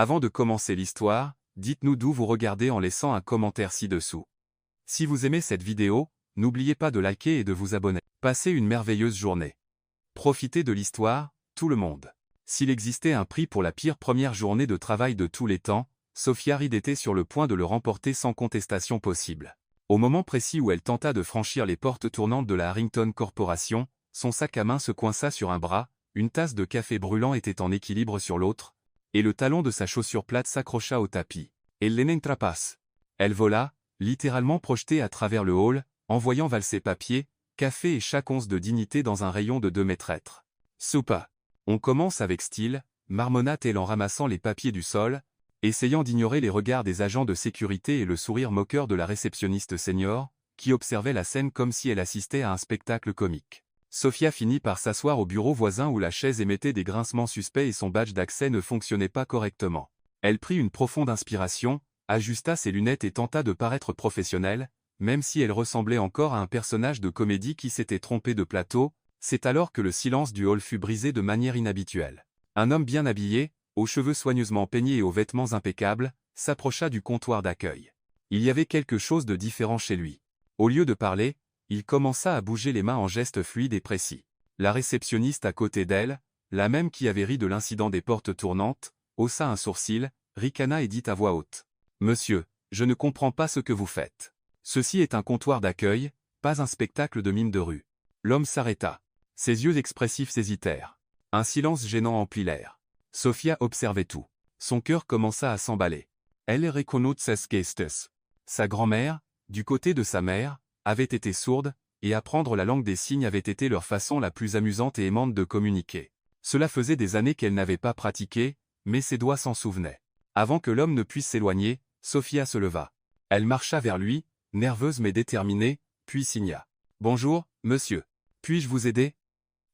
Avant de commencer l'histoire, dites-nous d'où vous regardez en laissant un commentaire ci-dessous. Si vous aimez cette vidéo, n'oubliez pas de liker et de vous abonner. Passez une merveilleuse journée. Profitez de l'histoire, tout le monde. S'il existait un prix pour la pire première journée de travail de tous les temps, Sophia Reed était sur le point de le remporter sans contestation possible. Au moment précis où elle tenta de franchir les portes tournantes de la Harrington Corporation, son sac à main se coinça sur un bras, une tasse de café brûlant était en équilibre sur l'autre, et le talon de sa chaussure plate s'accrocha au tapis. Elle l'entrapas. Elle vola, littéralement projetée à travers le hall, envoyant valser papier, café et chaque once de dignité dans un rayon de 2 mètres. Soupa. On commence avec style, marmonna-t-elle en ramassant les papiers du sol, essayant d'ignorer les regards des agents de sécurité et le sourire moqueur de la réceptionniste senior, qui observait la scène comme si elle assistait à un spectacle comique. Sophia finit par s'asseoir au bureau voisin où la chaise émettait des grincements suspects et son badge d'accès ne fonctionnait pas correctement. Elle prit une profonde inspiration, ajusta ses lunettes et tenta de paraître professionnelle, même si elle ressemblait encore à un personnage de comédie qui s'était trompé de plateau. C'est alors que le silence du hall fut brisé de manière inhabituelle. Un homme bien habillé, aux cheveux soigneusement peignés et aux vêtements impeccables, s'approcha du comptoir d'accueil. Il y avait quelque chose de différent chez lui. Au lieu de parler, il commença à bouger les mains en gestes fluides et précis. La réceptionniste à côté d'elle, la même qui avait ri de l'incident des portes tournantes, haussa un sourcil, ricana et dit à voix haute. « Monsieur, je ne comprends pas ce que vous faites. Ceci est un comptoir d'accueil, pas un spectacle de mime de rue. » L'homme s'arrêta. Ses yeux expressifs hésitèrent. Un silence gênant emplit l'air. Sophia observait tout. Son cœur commença à s'emballer. Elle reconnut ses gestes. Sa grand-mère, du côté de sa mère, avait été sourde, et apprendre la langue des signes avait été leur façon la plus amusante et aimante de communiquer. Cela faisait des années qu'elle n'avait pas pratiqué, mais ses doigts s'en souvenaient. Avant que l'homme ne puisse s'éloigner, Sophia se leva. Elle marcha vers lui, nerveuse mais déterminée, puis signa. « Bonjour, monsieur. Puis-je vous aider ?»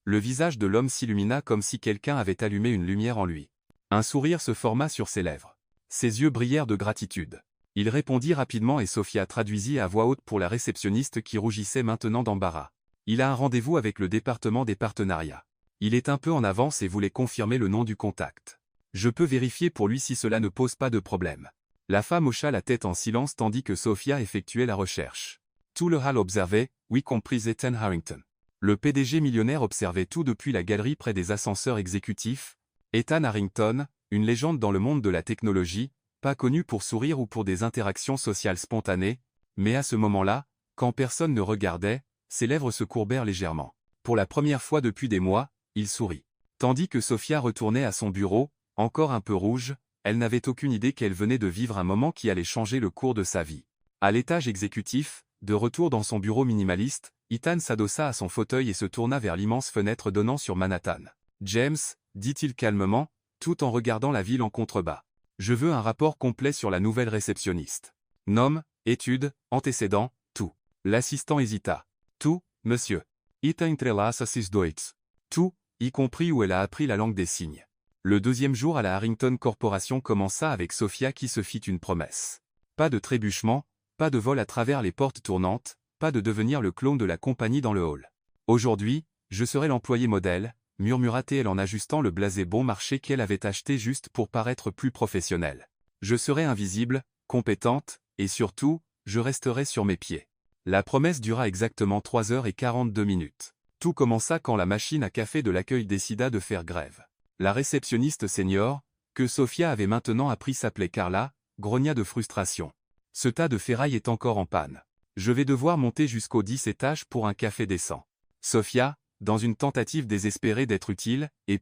Le visage de l'homme s'illumina comme si quelqu'un avait allumé une lumière en lui. Un sourire se forma sur ses lèvres. Ses yeux brillèrent de gratitude. Il répondit rapidement et Sophia traduisit à voix haute pour la réceptionniste qui rougissait maintenant d'embarras. Il a un rendez-vous avec le département des partenariats. Il est un peu en avance et voulait confirmer le nom du contact. Je peux vérifier pour lui si cela ne pose pas de problème. La femme hocha la tête en silence tandis que Sophia effectuait la recherche. Tout le hall observait, y compris Ethan Harrington. Le PDG millionnaire observait tout depuis la galerie près des ascenseurs exécutifs. Ethan Harrington, une légende dans le monde de la technologie, pas connu pour sourire ou pour des interactions sociales spontanées, mais à ce moment-là, quand personne ne regardait, ses lèvres se courbèrent légèrement. Pour la première fois depuis des mois, il sourit. Tandis que Sophia retournait à son bureau, encore un peu rouge, elle n'avait aucune idée qu'elle venait de vivre un moment qui allait changer le cours de sa vie. À l'étage exécutif, de retour dans son bureau minimaliste, Ethan s'adossa à son fauteuil et se tourna vers l'immense fenêtre donnant sur Manhattan. « James, dit-il calmement, tout en regardant la ville en contrebas. Je veux un rapport complet sur la nouvelle réceptionniste. Nom, études, antécédents, tout. » L'assistant hésita. « Tout, monsieur. Ethan entrelaça ses doigts. Tout, y compris où elle a appris la langue des signes. » Le deuxième jour à la Harrington Corporation commença avec Sophia qui se fit une promesse. Pas de trébuchement, pas de vol à travers les portes tournantes, pas de devenir le clone de la compagnie dans le hall. « Aujourd'hui, je serai l'employé modèle, » murmura-t-elle en ajustant le blasé bon marché qu'elle avait acheté juste pour paraître plus professionnelle. « Je serai invisible, compétente, et surtout, je resterai sur mes pieds. » La promesse dura exactement 3h42. Tout commença quand la machine à café de l'accueil décida de faire grève. La réceptionniste senior, que Sophia avait maintenant appris s'appelait Carla, grogna de frustration. « Ce tas de ferraille est encore en panne. Je vais devoir monter jusqu'au 10 étages pour un café décent. » Sophia, dans une tentative désespérée d'être utile, et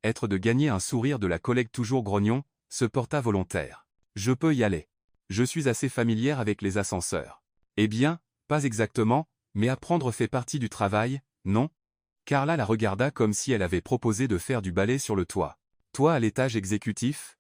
être de gagner un sourire de la collègue toujours grognon, se porta volontaire. « Je peux y aller. Je suis assez familière avec les ascenseurs. » « Eh bien, pas exactement, mais apprendre fait partie du travail, non ?» Carla la regarda comme si elle avait proposé de faire du ballet sur le toit. « Toi à l'étage exécutif ?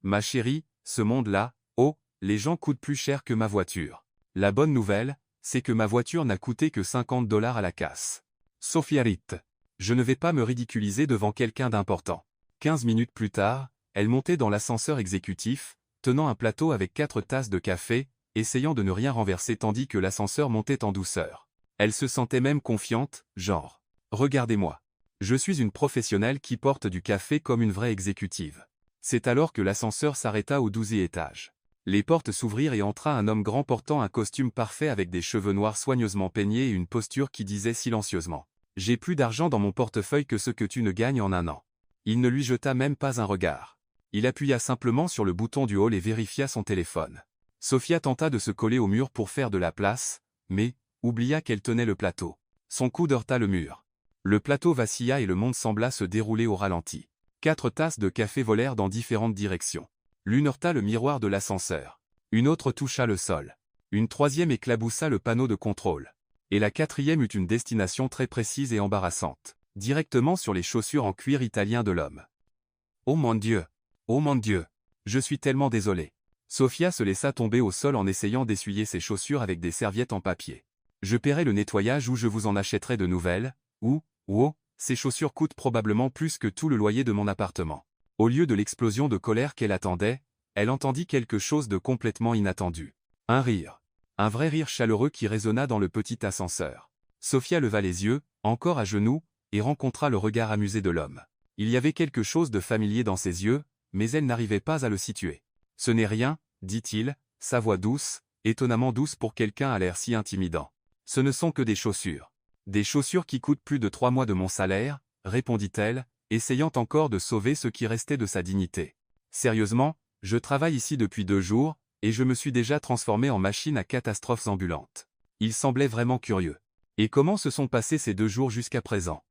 Ma chérie, ce monde-là, oh, les gens coûtent plus cher que ma voiture. La bonne nouvelle, c'est que ma voiture n'a coûté que $50 à la casse. » Sophia Reed. Je ne vais pas me ridiculiser devant quelqu'un d'important. 15 minutes plus tard, elle montait dans l'ascenseur exécutif, tenant un plateau avec 4 tasses de café, essayant de ne rien renverser tandis que l'ascenseur montait en douceur. Elle se sentait même confiante, genre. Regardez-moi. Je suis une professionnelle qui porte du café comme une vraie exécutive. C'est alors que l'ascenseur s'arrêta au 12e étage. Les portes s'ouvrirent et entra un homme grand portant un costume parfait avec des cheveux noirs soigneusement peignés et une posture qui disait silencieusement « J'ai plus d'argent dans mon portefeuille que ce que tu ne gagnes en un an. » Il ne lui jeta même pas un regard. Il appuya simplement sur le bouton du hall et vérifia son téléphone. Sophia tenta de se coller au mur pour faire de la place, mais oublia qu'elle tenait le plateau. Son coude heurta le mur. Le plateau vacilla et le monde sembla se dérouler au ralenti. 4 tasses de café volèrent dans différentes directions. L'une heurta le miroir de l'ascenseur. Une autre toucha le sol. Une troisième éclaboussa le panneau de contrôle. Et la quatrième eut une destination très précise et embarrassante, directement sur les chaussures en cuir italien de l'homme. « Oh mon Dieu! Oh mon Dieu! Je suis tellement désolée. » Sophia se laissa tomber au sol en essayant d'essuyer ses chaussures avec des serviettes en papier. « Je paierai le nettoyage ou je vous en achèterai de nouvelles, ou, oh, ces chaussures coûtent probablement plus que tout le loyer de mon appartement. » Au lieu de l'explosion de colère qu'elle attendait, elle entendit quelque chose de complètement inattendu. Un rire. Un vrai rire chaleureux qui résonna dans le petit ascenseur. Sophia leva les yeux, encore à genoux, et rencontra le regard amusé de l'homme. Il y avait quelque chose de familier dans ses yeux, mais elle n'arrivait pas à le situer. « Ce n'est rien, » dit-il, sa voix douce, étonnamment douce pour quelqu'un à l'air si intimidant. « Ce ne sont que des chaussures. »« Des chaussures qui coûtent plus de 3 mois de mon salaire, » répondit-elle, essayant encore de sauver ce qui restait de sa dignité. « Sérieusement, je travaille ici depuis 2 jours, et je me suis déjà transformé en machine à catastrophes ambulantes. » Il semblait vraiment curieux. « Et comment se sont passés ces 2 jours jusqu'à présent ?»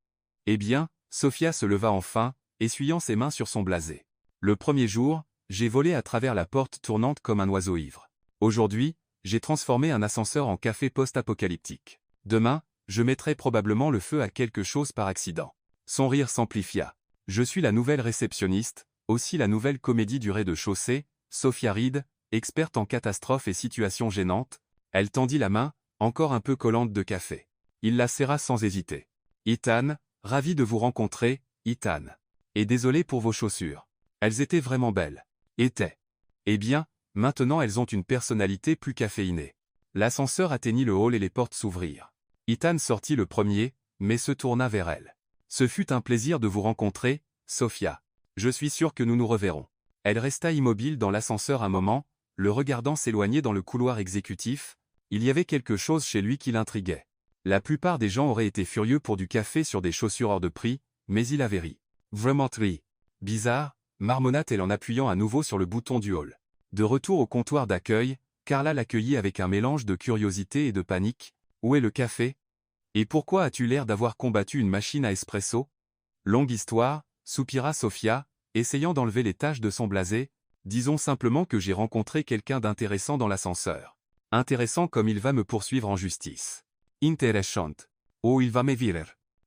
Eh bien, Sophia se leva enfin, essuyant ses mains sur son blasé. « Le premier jour, j'ai volé à travers la porte tournante comme un oiseau ivre. Aujourd'hui, j'ai transformé un ascenseur en café post-apocalyptique. Demain, je mettrai probablement le feu à quelque chose par accident. » Son rire s'amplifia. « Je suis la nouvelle réceptionniste, aussi la nouvelle comédie du rez-de-chaussée, Sophia Reed, experte en catastrophes et situations gênantes. » Elle tendit la main, encore un peu collante de café. Il la serra sans hésiter. « Ethan, ravi de vous rencontrer, Ethan. Et désolé pour vos chaussures. Elles étaient vraiment belles. » Étaient. Eh bien, maintenant elles ont une personnalité plus caféinée. L'ascenseur atteignit le hall et les portes s'ouvrirent. Ethan sortit le premier, mais se tourna vers elle. « Ce fut un plaisir de vous rencontrer, Sophia. Je suis sûr que nous nous reverrons. » Elle resta immobile dans l'ascenseur un moment, le regardant s'éloigner dans le couloir exécutif. Il y avait quelque chose chez lui qui l'intriguait. La plupart des gens auraient été furieux pour du café sur des chaussures hors de prix, mais il avait ri. « Vraiment ri. Bizarre, » marmonna-t-elle en appuyant à nouveau sur le bouton du hall. De retour au comptoir d'accueil, Carla l'accueillit avec un mélange de curiosité et de panique. « Où est le café? Et pourquoi as-tu l'air d'avoir combattu une machine à espresso ?» Longue histoire, soupira Sophia, essayant d'enlever les taches de son blasé. « Disons simplement que j'ai rencontré quelqu'un d'intéressant dans l'ascenseur. Intéressant comme il va me poursuivre en justice. Interessant. Oh, il va me virer.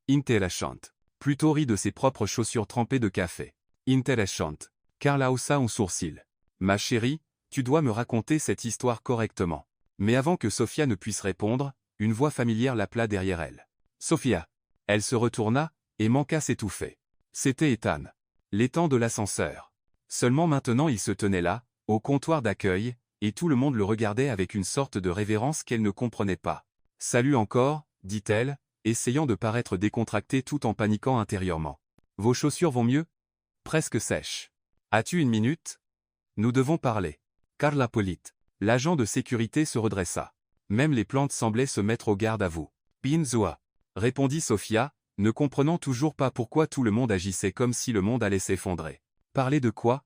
Interessant. » Plutôt rit de ses propres chaussures trempées de café. Interessant. Carla haussa un sourcil. « Ma chérie, tu dois me raconter cette histoire correctement. » Mais avant que Sophia ne puisse répondre, une voix familière l'appela derrière elle. « Sophia !» Elle se retourna, et manqua s'étouffer. C'était Ethan. L'étang de l'ascenseur. Seulement maintenant il se tenait là, au comptoir d'accueil, et tout le monde le regardait avec une sorte de révérence qu'elle ne comprenait pas. « Salut encore, » dit-elle, essayant de paraître décontractée tout en paniquant intérieurement. « Vos chaussures vont mieux ? Presque sèches. As-tu une minute ? Nous devons parler. » Carla Polite. L'agent de sécurité se redressa. Même les plantes semblaient se mettre au garde à vous. « Binzoa » répondit Sophia, ne comprenant toujours pas pourquoi tout le monde agissait comme si le monde allait s'effondrer. « Parler de quoi ?»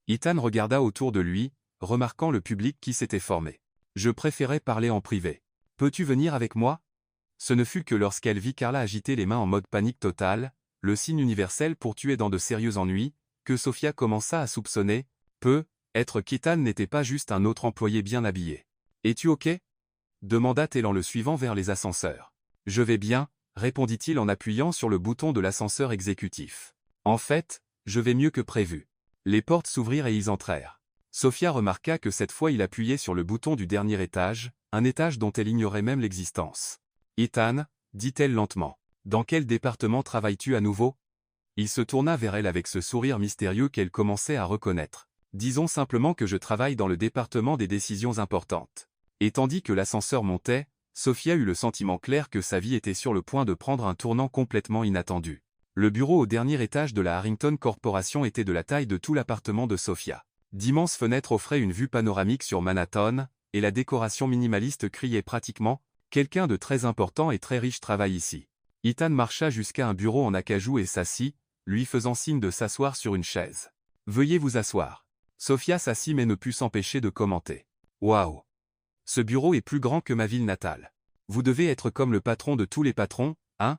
Ethan regarda autour de lui, remarquant le public qui s'était formé. « Je préférais parler en privé. Peux-tu venir avec moi ?» Ce ne fut que lorsqu'elle vit Carla agiter les mains en mode panique totale, le signe universel pour tuer dans de sérieux ennuis, que Sophia commença à soupçonner, être qu'Ethan n'était pas juste un autre employé bien habillé. « Es-tu ok ?» demanda-t-elle en le suivant vers les ascenseurs. « Je vais bien, » répondit-il en appuyant sur le bouton de l'ascenseur exécutif. « En fait, je vais mieux que prévu. » Les portes s'ouvrirent et ils entrèrent. Sophia remarqua que cette fois il appuyait sur le bouton du dernier étage, un étage dont elle ignorait même l'existence. « Ethan, » dit-elle lentement, « dans quel département travailles-tu à nouveau ?» Il se tourna vers elle avec ce sourire mystérieux qu'elle commençait à reconnaître. « Disons simplement que je travaille dans le département des décisions importantes. » Et tandis que l'ascenseur montait, Sophia eut le sentiment clair que sa vie était sur le point de prendre un tournant complètement inattendu. Le bureau au dernier étage de la Harrington Corporation était de la taille de tout l'appartement de Sophia. D'immenses fenêtres offraient une vue panoramique sur Manhattan, et la décoration minimaliste criait pratiquement « Quelqu'un de très important et très riche travaille ici ». Ethan marcha jusqu'à un bureau en acajou et s'assit, lui faisant signe de s'asseoir sur une chaise. « Veuillez vous asseoir. » Sophia s'assit mais ne put s'empêcher de commenter. « Waouh! Ce bureau est plus grand que ma ville natale. Vous devez être comme le patron de tous les patrons, hein?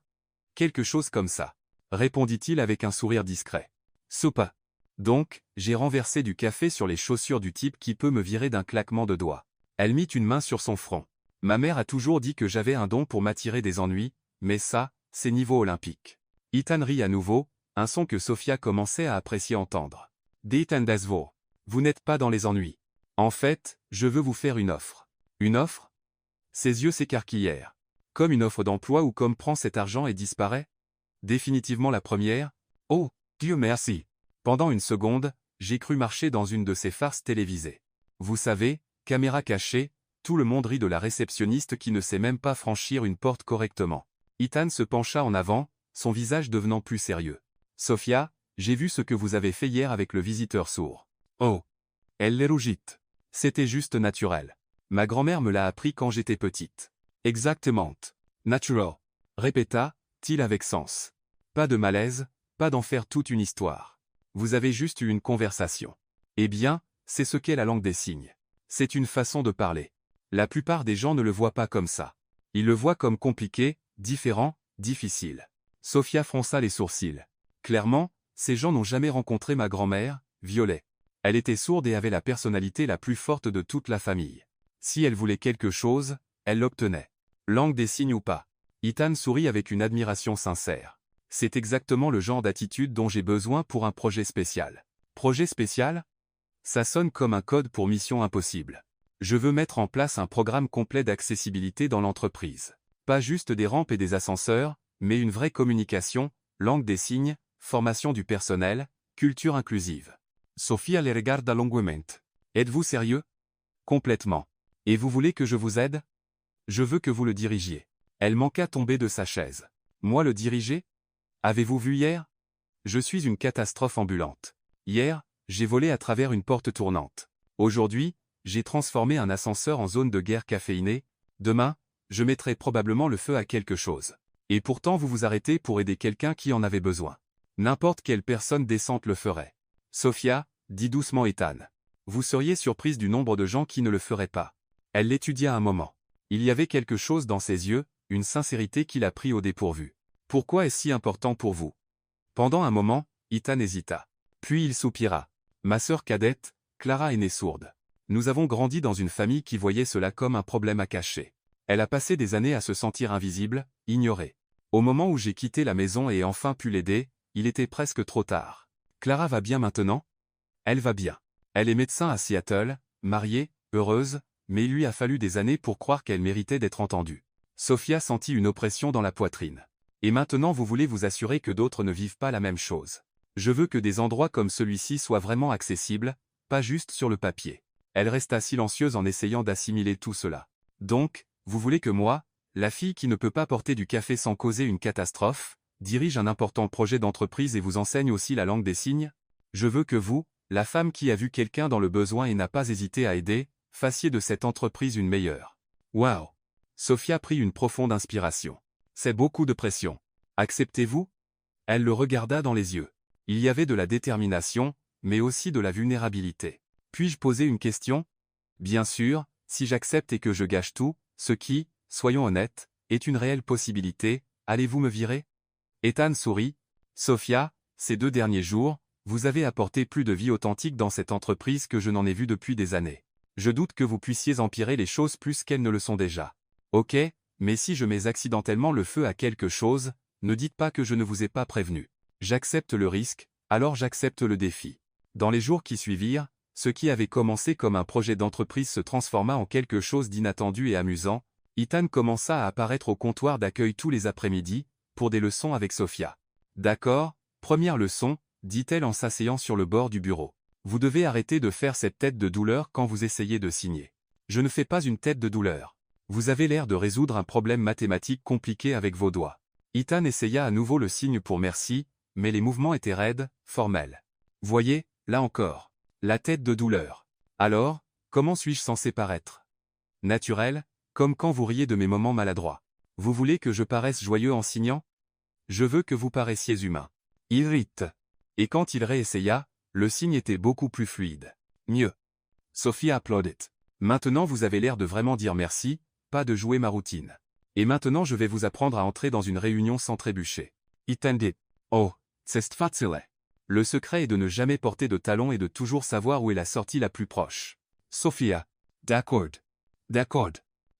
Quelque chose comme ça. » Répondit-il avec un sourire discret. « Soupa. Donc, j'ai renversé du café sur les chaussures du type qui peut me virer d'un claquement de doigts. » Elle mit une main sur son front. « Ma mère a toujours dit que j'avais un don pour m'attirer des ennuis, mais ça, c'est niveau olympique. » Ethan rit à nouveau, un son que Sophia commençait à apprécier entendre. « Ethan Dasvo. Vous n'êtes pas dans les ennuis. En fait, je veux vous faire une offre. » « Une offre ?» Ses yeux s'écarquillèrent. « Comme une offre d'emploi ou comme prend cet argent et disparaît ? » Définitivement la première. « Oh, Dieu merci !» Pendant une seconde, j'ai cru marcher dans une de ces farces télévisées. Vous savez, caméra cachée, tout le monde rit de la réceptionniste qui ne sait même pas franchir une porte correctement. Ethan se pencha en avant, son visage devenant plus sérieux. « Sophia, j'ai vu ce que vous avez fait hier avec le visiteur sourd. » Oh. Elle les rougit. « C'était juste naturel. Ma grand-mère me l'a appris quand j'étais petite. »« Exactement. Natural. » répéta-t-il avec sens. Pas de malaise, pas d'en faire toute une histoire. Vous avez juste eu une conversation. Eh bien, c'est ce qu'est la langue des signes. C'est une façon de parler. La plupart des gens ne le voient pas comme ça. Ils le voient comme compliqué, différent, difficile. Sophia fronça les sourcils. Clairement, ces gens n'ont jamais rencontré ma grand-mère, Violet. Elle était sourde et avait la personnalité la plus forte de toute la famille. Si elle voulait quelque chose, elle l'obtenait. Langue des signes ou pas. Ethan sourit avec une admiration sincère. C'est exactement le genre d'attitude dont j'ai besoin pour un projet spécial. Projet spécial ? Ça sonne comme un code pour mission impossible. Je veux mettre en place un programme complet d'accessibilité dans l'entreprise. Pas juste des rampes et des ascenseurs, mais une vraie communication, langue des signes, formation du personnel, culture inclusive. Sophia les regarda longuement. Êtes-vous sérieux ? Complètement. Et vous voulez que je vous aide ? Je veux que vous le dirigiez. Elle manqua tomber de sa chaise. Moi le diriger ? Avez-vous vu hier ? Je suis une catastrophe ambulante. Hier, j'ai volé à travers une porte tournante. Aujourd'hui, j'ai transformé un ascenseur en zone de guerre caféinée. Demain, je mettrai probablement le feu à quelque chose. Et pourtant vous vous arrêtez pour aider quelqu'un qui en avait besoin. N'importe quelle personne décente le ferait. Sophia, dit doucement Ethan. Vous seriez surprise du nombre de gens qui ne le feraient pas. Elle l'étudia un moment. Il y avait quelque chose dans ses yeux, une sincérité qui la prit au dépourvu. Pourquoi est-ce si important pour vous ? Pendant un moment, Ethan hésita. Puis il soupira. Ma sœur cadette, Clara est née sourde. Nous avons grandi dans une famille qui voyait cela comme un problème à cacher. Elle a passé des années à se sentir invisible, ignorée. Au moment où j'ai quitté la maison et enfin pu l'aider, il était presque trop tard. Clara va bien maintenant ? Elle va bien. Elle est médecin à Seattle, mariée, heureuse, mais il lui a fallu des années pour croire qu'elle méritait d'être entendue. Sophia sentit une oppression dans la poitrine. Et maintenant vous voulez vous assurer que d'autres ne vivent pas la même chose. Je veux que des endroits comme celui-ci soient vraiment accessibles, pas juste sur le papier. Elle resta silencieuse en essayant d'assimiler tout cela. Donc, vous voulez que moi, la fille qui ne peut pas porter du café sans causer une catastrophe, dirige un important projet d'entreprise et vous enseigne aussi la langue des signes ? Je veux que vous, la femme qui a vu quelqu'un dans le besoin et n'a pas hésité à aider, fassiez de cette entreprise une meilleure. Waouh ! Sophia prit une profonde inspiration. C'est beaucoup de pression. Acceptez-vous ? Elle le regarda dans les yeux. Il y avait de la détermination, mais aussi de la vulnérabilité. Puis-je poser une question ? Bien sûr, si j'accepte et que je gâche tout, ce qui, soyons honnêtes, est une réelle possibilité, allez-vous me virer ? Ethan sourit. Sophia, ces 2 derniers jours, vous avez apporté plus de vie authentique dans cette entreprise que je n'en ai vu depuis des années. Je doute que vous puissiez empirer les choses plus qu'elles ne le sont déjà. Ok, mais si je mets accidentellement le feu à quelque chose, ne dites pas que je ne vous ai pas prévenu. J'accepte le risque, alors j'accepte le défi. Dans les jours qui suivirent, ce qui avait commencé comme un projet d'entreprise se transforma en quelque chose d'inattendu et amusant. Ethan commença à apparaître au comptoir d'accueil tous les après-midi, pour des leçons avec Sophia. D'accord, première leçon, dit-elle en s'asseyant sur le bord du bureau. Vous devez arrêter de faire cette tête de douleur quand vous essayez de signer. Je ne fais pas une tête de douleur. Vous avez l'air de résoudre un problème mathématique compliqué avec vos doigts. Ethan essaya à nouveau le signe pour merci, mais les mouvements étaient raides, formels. Voyez, là encore. La tête de douleur. Alors, comment suis-je censé paraître? Naturel, comme quand vous riez de mes moments maladroits. Vous voulez que je paraisse joyeux en signant? Je veux que vous paraissiez humain. Irrite. Et quand il réessaya, le signe était beaucoup plus fluide. Mieux. Sophia applaudit. Maintenant vous avez l'air de vraiment dire merci, pas de jouer ma routine. Et maintenant je vais vous apprendre à entrer dans une réunion sans trébucher. Ethan dit. Oh, c'est facile. Le secret est de ne jamais porter de talons et de toujours savoir où est la sortie la plus proche. Sophia. D'accord. D'accord.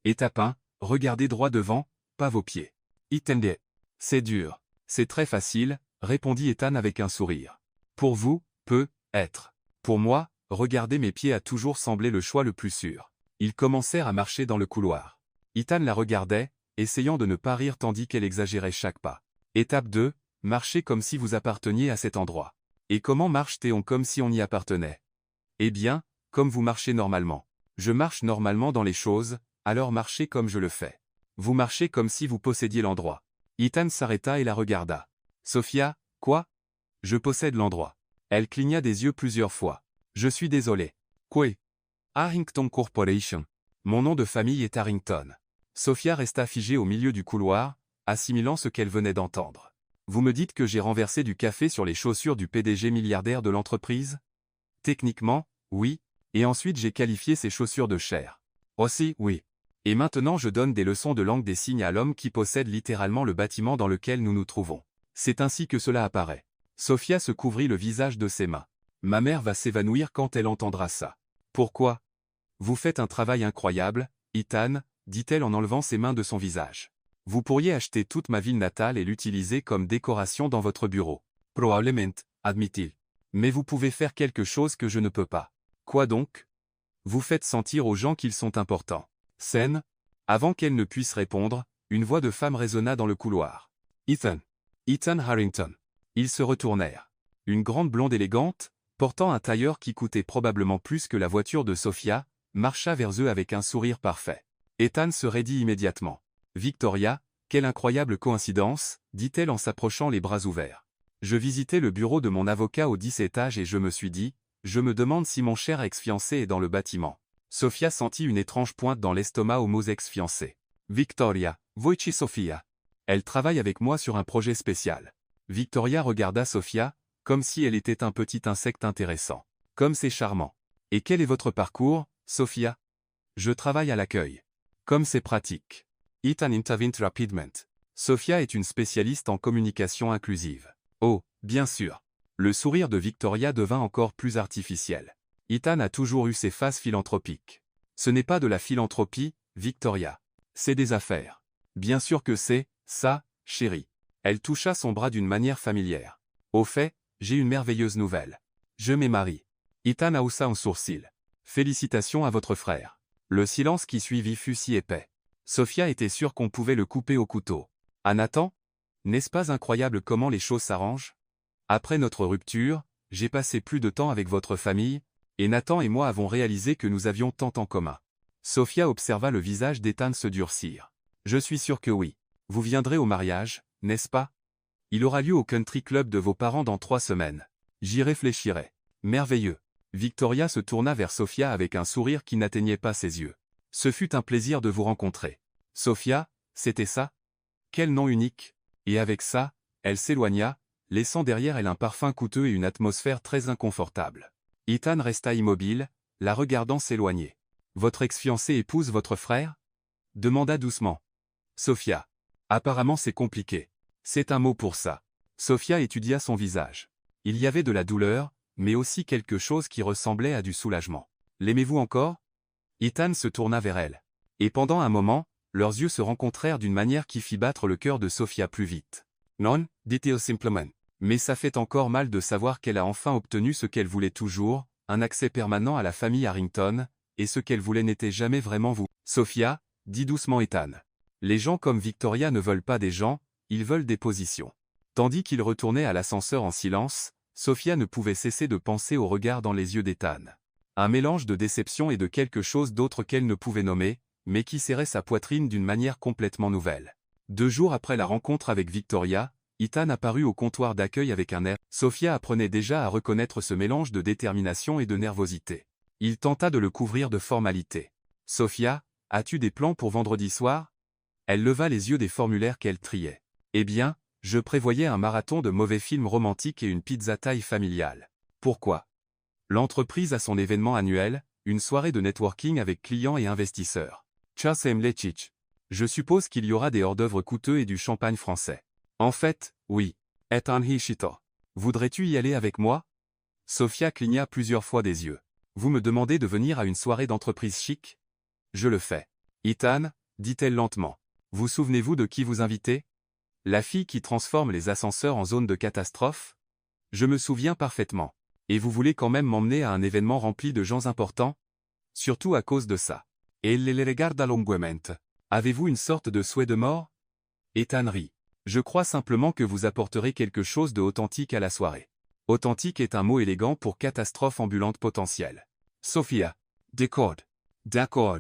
Étape 1, regardez droit devant, pas vos pieds. Ethan dit. C'est dur. C'est très facile, répondit Ethan avec un sourire. Pour vous, peut être. Pour moi, regarder mes pieds a toujours semblé le choix le plus sûr. Ils commencèrent à marcher dans le couloir. Ethan la regardait, essayant de ne pas rire tandis qu'elle exagérait chaque pas. Étape 2, marchez comme si vous apparteniez à cet endroit. Et comment marche-t-on comme si on y appartenait? Eh bien, comme vous marchez normalement. Je marche normalement dans les choses, alors marchez comme je le fais. Vous marchez comme si vous possédiez l'endroit. Ethan s'arrêta et la regarda. Sophia, quoi? Je possède l'endroit. Elle cligna des yeux plusieurs fois. Je suis désolé. Quoi? Harrington Corporation. Mon nom de famille est Harrington. Sophia resta figée au milieu du couloir, assimilant ce qu'elle venait d'entendre. Vous me dites que j'ai renversé du café sur les chaussures du PDG milliardaire de l'entreprise? Techniquement, oui, et ensuite j'ai qualifié ces chaussures de chair. Aussi, oui. Et maintenant je donne des leçons de langue des signes à l'homme qui possède littéralement le bâtiment dans lequel nous nous trouvons. C'est ainsi que cela apparaît. Sophia se couvrit le visage de ses mains. Ma mère va s'évanouir quand elle entendra ça. Pourquoi? Vous faites un travail incroyable, Ethan, dit-elle en enlevant ses mains de son visage. Vous pourriez acheter toute ma ville natale et l'utiliser comme décoration dans votre bureau. Probablement, admit-il. Mais vous pouvez faire quelque chose que je ne peux pas. Quoi donc? Vous faites sentir aux gens qu'ils sont importants. Scène. Avant qu'elle ne puisse répondre, une voix de femme résonna dans le couloir. Ethan. Ethan Harrington. Ils se retournèrent. Une grande blonde élégante, portant un tailleur qui coûtait probablement plus que la voiture de Sophia, marcha vers eux avec un sourire parfait. Ethan se raidit immédiatement. Victoria, quelle incroyable coïncidence, dit-elle en s'approchant les bras ouverts. Je visitais le bureau de mon avocat au 10e étage et je me suis dit, je me demande si mon cher ex-fiancé est dans le bâtiment. Sophia sentit une étrange pointe dans l'estomac aux mots ex-fiancé. Victoria, voici Sophia. Elle travaille avec moi sur un projet spécial. Victoria regarda Sophia, comme si elle était un petit insecte intéressant. Comme c'est charmant. Et quel est votre parcours, Sophia? Je travaille à l'accueil. Comme c'est pratique. Ethan intervint rapidement. Sophia est une spécialiste en communication inclusive. Oh, bien sûr. Le sourire de Victoria devint encore plus artificiel. Ethan a toujours eu ses phases philanthropiques. Ce n'est pas de la philanthropie, Victoria. C'est des affaires. Bien sûr que c'est, ça, chérie. Elle toucha son bras d'une manière familière. Au fait, j'ai une merveilleuse nouvelle. Je m'ai marié. Ethan haussa un sourcil. Félicitations à votre frère. Le silence qui suivit fut si épais. Sophia était sûre qu'on pouvait le couper au couteau. À Nathan? N'est-ce pas incroyable comment les choses s'arrangent? Après notre rupture, j'ai passé plus de temps avec votre famille, et Nathan et moi avons réalisé que nous avions tant en commun. Sophia observa le visage d'Ethan se durcir. Je suis sûr que oui. Vous viendrez au mariage, n'est-ce pas? Il aura lieu au country club de vos parents dans 3 semaines. J'y réfléchirai. Merveilleux. Victoria se tourna vers Sophia avec un sourire qui n'atteignait pas ses yeux. Ce fut un plaisir de vous rencontrer. Sophia, c'était ça? Quel nom unique. Et avec ça, elle s'éloigna, laissant derrière elle un parfum coûteux et une atmosphère très inconfortable. Ethan resta immobile, la regardant s'éloigner. Votre ex-fiancée épouse votre frère? Demanda doucement. Sophia. Apparemment c'est compliqué. C'est un mot pour ça. Sophia étudia son visage. Il y avait de la douleur, mais aussi quelque chose qui ressemblait à du soulagement. L'aimez-vous encore? Ethan se tourna vers elle. Et pendant un moment, leurs yeux se rencontrèrent d'une manière qui fit battre le cœur de Sophia plus vite. Non, dit-il simplement. Mais ça fait encore mal de savoir qu'elle a enfin obtenu ce qu'elle voulait toujours, un accès permanent à la famille Harrington, et ce qu'elle voulait n'était jamais vraiment vous. Sophia, dit doucement Ethan. Les gens comme Victoria ne veulent pas des gens, ils veulent des positions. Tandis qu'il retournait à l'ascenseur en silence, Sophia ne pouvait cesser de penser au regard dans les yeux d'Ethan. Un mélange de déception et de quelque chose d'autre qu'elle ne pouvait nommer, mais qui serrait sa poitrine d'une manière complètement nouvelle. 2 jours après la rencontre avec Victoria, Ethan apparut au comptoir d'accueil avec un air. Sophia apprenait déjà à reconnaître ce mélange de détermination et de nervosité. Il tenta de le couvrir de formalités. « Sophia, as-tu des plans pour vendredi soir ?» Elle leva les yeux des formulaires qu'elle triait. « Eh bien, je prévoyais un marathon de mauvais films romantiques et une pizza taille familiale. » Pourquoi? L'entreprise a son événement annuel, une soirée de networking avec clients et investisseurs. Czas mlecić. Je suppose qu'il y aura des hors-d'œuvre coûteux et du champagne français. En fait, oui. Et un hishito. Voudrais-tu y aller avec moi? Sophia cligna plusieurs fois des yeux. Vous me demandez de venir à une soirée d'entreprise chic? Je le fais. Ethan, dit-elle lentement. Vous souvenez-vous de qui vous invitez? La fille qui transforme les ascenseurs en zone de catastrophe? Je me souviens parfaitement. Et vous voulez quand même m'emmener à un événement rempli de gens importants? Surtout à cause de ça. Et les regarda longuement. Avez-vous une sorte de souhait de mort? Ethan rit. Je crois simplement que vous apporterez quelque chose de authentique à la soirée. Authentique est un mot élégant pour catastrophe ambulante potentielle. Sophia. D'accord. D'accord.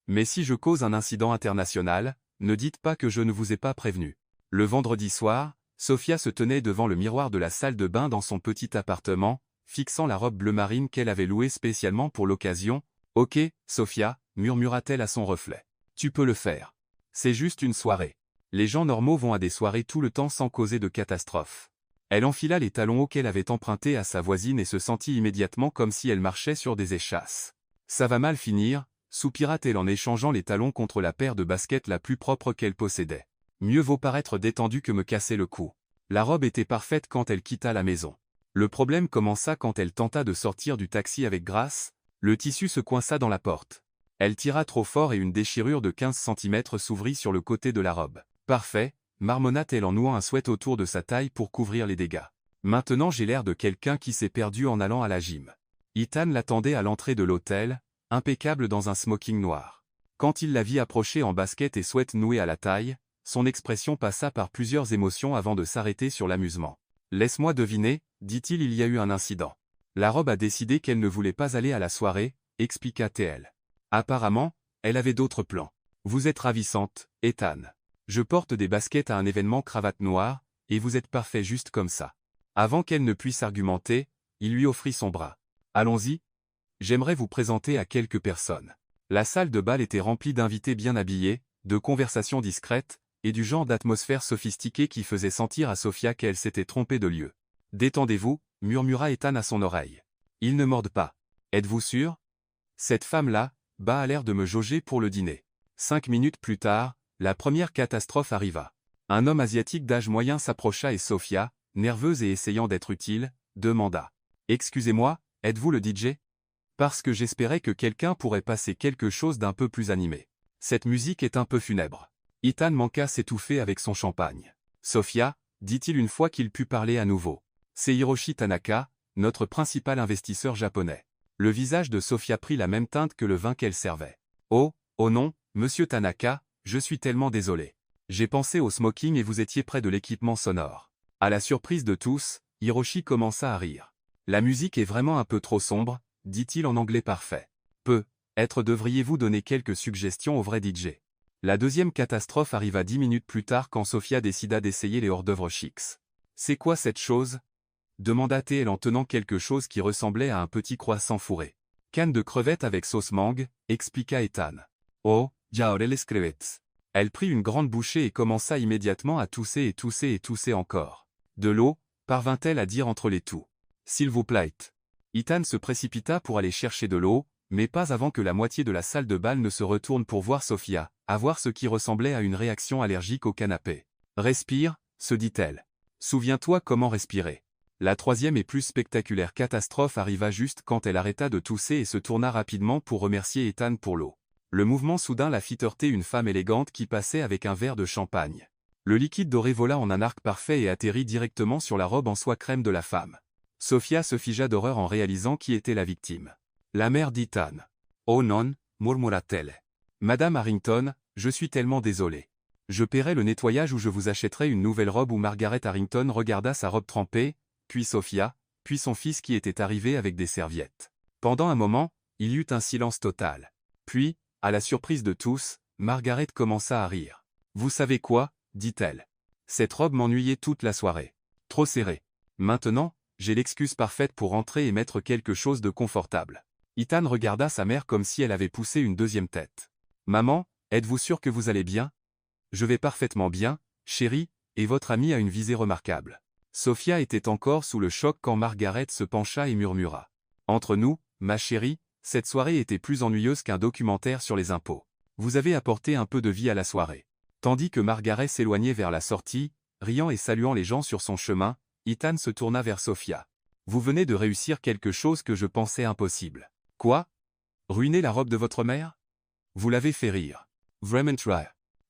Mais si je cause un incident international, ne dites pas que je ne vous ai pas prévenu. Le vendredi soir, Sophia se tenait devant le miroir de la salle de bain dans son petit appartement, fixant la robe bleu marine qu'elle avait louée spécialement pour l'occasion. « Ok, Sophia, murmura-t-elle à son reflet. Tu peux le faire. C'est juste une soirée. Les gens normaux vont à des soirées tout le temps sans causer de catastrophe. » Elle enfila les talons hauts qu'elle avait empruntés à sa voisine et se sentit immédiatement comme si elle marchait sur des échasses. « Ça va mal finir, soupira-t-elle en échangeant les talons contre la paire de baskets la plus propre qu'elle possédait. Mieux vaut paraître détendue que me casser le cou. La robe était parfaite quand elle quitta la maison. Le problème commença quand elle tenta de sortir du taxi avec Grace, le tissu se coinça dans la porte. Elle tira trop fort et une déchirure de 15 cm s'ouvrit sur le côté de la robe. Parfait, marmonna-t-elle en nouant un sweat autour de sa taille pour couvrir les dégâts. Maintenant j'ai l'air de quelqu'un qui s'est perdu en allant à la gym. Ethan l'attendait à l'entrée de l'hôtel, impeccable dans un smoking noir. Quand il la vit approcher en basket et sweat noué à la taille, son expression passa par plusieurs émotions avant de s'arrêter sur l'amusement. « Laisse-moi deviner, dit-il, il y a eu un incident. La robe a décidé qu'elle ne voulait pas aller à la soirée, expliqua-t-elle. Apparemment, elle avait d'autres plans. Vous êtes ravissante, Ethan. Je porte des baskets à un événement cravate noire, et vous êtes parfait juste comme ça. » Avant qu'elle ne puisse argumenter, il lui offrit son bras. « Allons-y. J'aimerais vous présenter à quelques personnes. » La salle de bal était remplie d'invités bien habillés, de conversations discrètes, et du genre d'atmosphère sophistiquée qui faisait sentir à Sophia qu'elle s'était trompée de lieu. « Détendez-vous, murmura Ethan à son oreille. Ils ne mordent pas. Êtes-vous sûr? Cette femme-là, a l'air de me jauger pour le dîner. » 5 minutes plus tard, la première catastrophe arriva. Un homme asiatique d'âge moyen s'approcha et Sophia, nerveuse et essayant d'être utile, demanda. « Excusez-moi, êtes-vous le DJ? Parce que j'espérais que quelqu'un pourrait passer quelque chose d'un peu plus animé. Cette musique est un peu funèbre. » Ethan manqua s'étouffer avec son champagne. « Sophia, dit-il une fois qu'il put parler à nouveau. C'est Hiroshi Tanaka, notre principal investisseur japonais. » Le visage de Sophia prit la même teinte que le vin qu'elle servait. « Oh non, monsieur Tanaka, je suis tellement désolé. J'ai pensé au smoking et vous étiez près de l'équipement sonore. » À la surprise de tous, Hiroshi commença à rire. « La musique est vraiment un peu trop sombre, dit-il en anglais parfait. Peut-être devriez-vous donner quelques suggestions au vrai DJ. » La deuxième catastrophe arriva 10 minutes plus tard quand Sophia décida d'essayer les hors-d'œuvre chics. « C'est quoi cette chose ?» demanda-t-elle en tenant quelque chose qui ressemblait à un petit croissant fourré. « Canne de crevettes avec sauce mangue, expliqua Ethan. « Oh, ya les crevettes. » Elle prit une grande bouchée et commença immédiatement à tousser et tousser et tousser encore. « De l'eau » parvint-elle à dire entre les toux. « S'il vous plaît. » Ethan se précipita pour aller chercher de l'eau, mais pas avant que la moitié de la salle de bal ne se retourne pour voir Sophia, avoir ce qui ressemblait à une réaction allergique au canapé. « Respire, se dit-elle. Souviens-toi comment respirer. » La troisième et plus spectaculaire catastrophe arriva juste quand elle arrêta de tousser et se tourna rapidement pour remercier Ethan pour l'eau. Le mouvement soudain la fit heurter une femme élégante qui passait avec un verre de champagne. Le liquide doré vola en un arc parfait et atterrit directement sur la robe en soie crème de la femme. Sophia se figea d'horreur en réalisant qui était la victime. La mère d'Ethan. « Oh non, murmura-t-elle. Madame Harrington, je suis tellement désolée. Je paierai le nettoyage ou je vous achèterai une nouvelle robe. » Où Margaret Harrington regarda sa robe trempée, puis Sophia, puis son fils qui était arrivé avec des serviettes. Pendant un moment, il y eut un silence total. Puis, à la surprise de tous, Margaret commença à rire. « Vous savez quoi, dit-elle. Cette robe m'ennuyait toute la soirée. Trop serrée. Maintenant, j'ai l'excuse parfaite pour rentrer et mettre quelque chose de confortable. Ethan regarda sa mère comme si elle avait poussé une deuxième tête. Maman, êtes-vous sûre que vous allez bien? Je vais parfaitement bien, chérie, et votre amie a une visée remarquable. Sophia était encore sous le choc quand Margaret se pencha et murmura. Entre nous, ma chérie, cette soirée était plus ennuyeuse qu'un documentaire sur les impôts. Vous avez apporté un peu de vie à la soirée. Tandis que Margaret s'éloignait vers la sortie, riant et saluant les gens sur son chemin, Ethan se tourna vers Sophia. Vous venez de réussir quelque chose que je pensais impossible. Quoi? Ruiner la robe de votre mère? Vous l'avez fait rire. Vraiment try.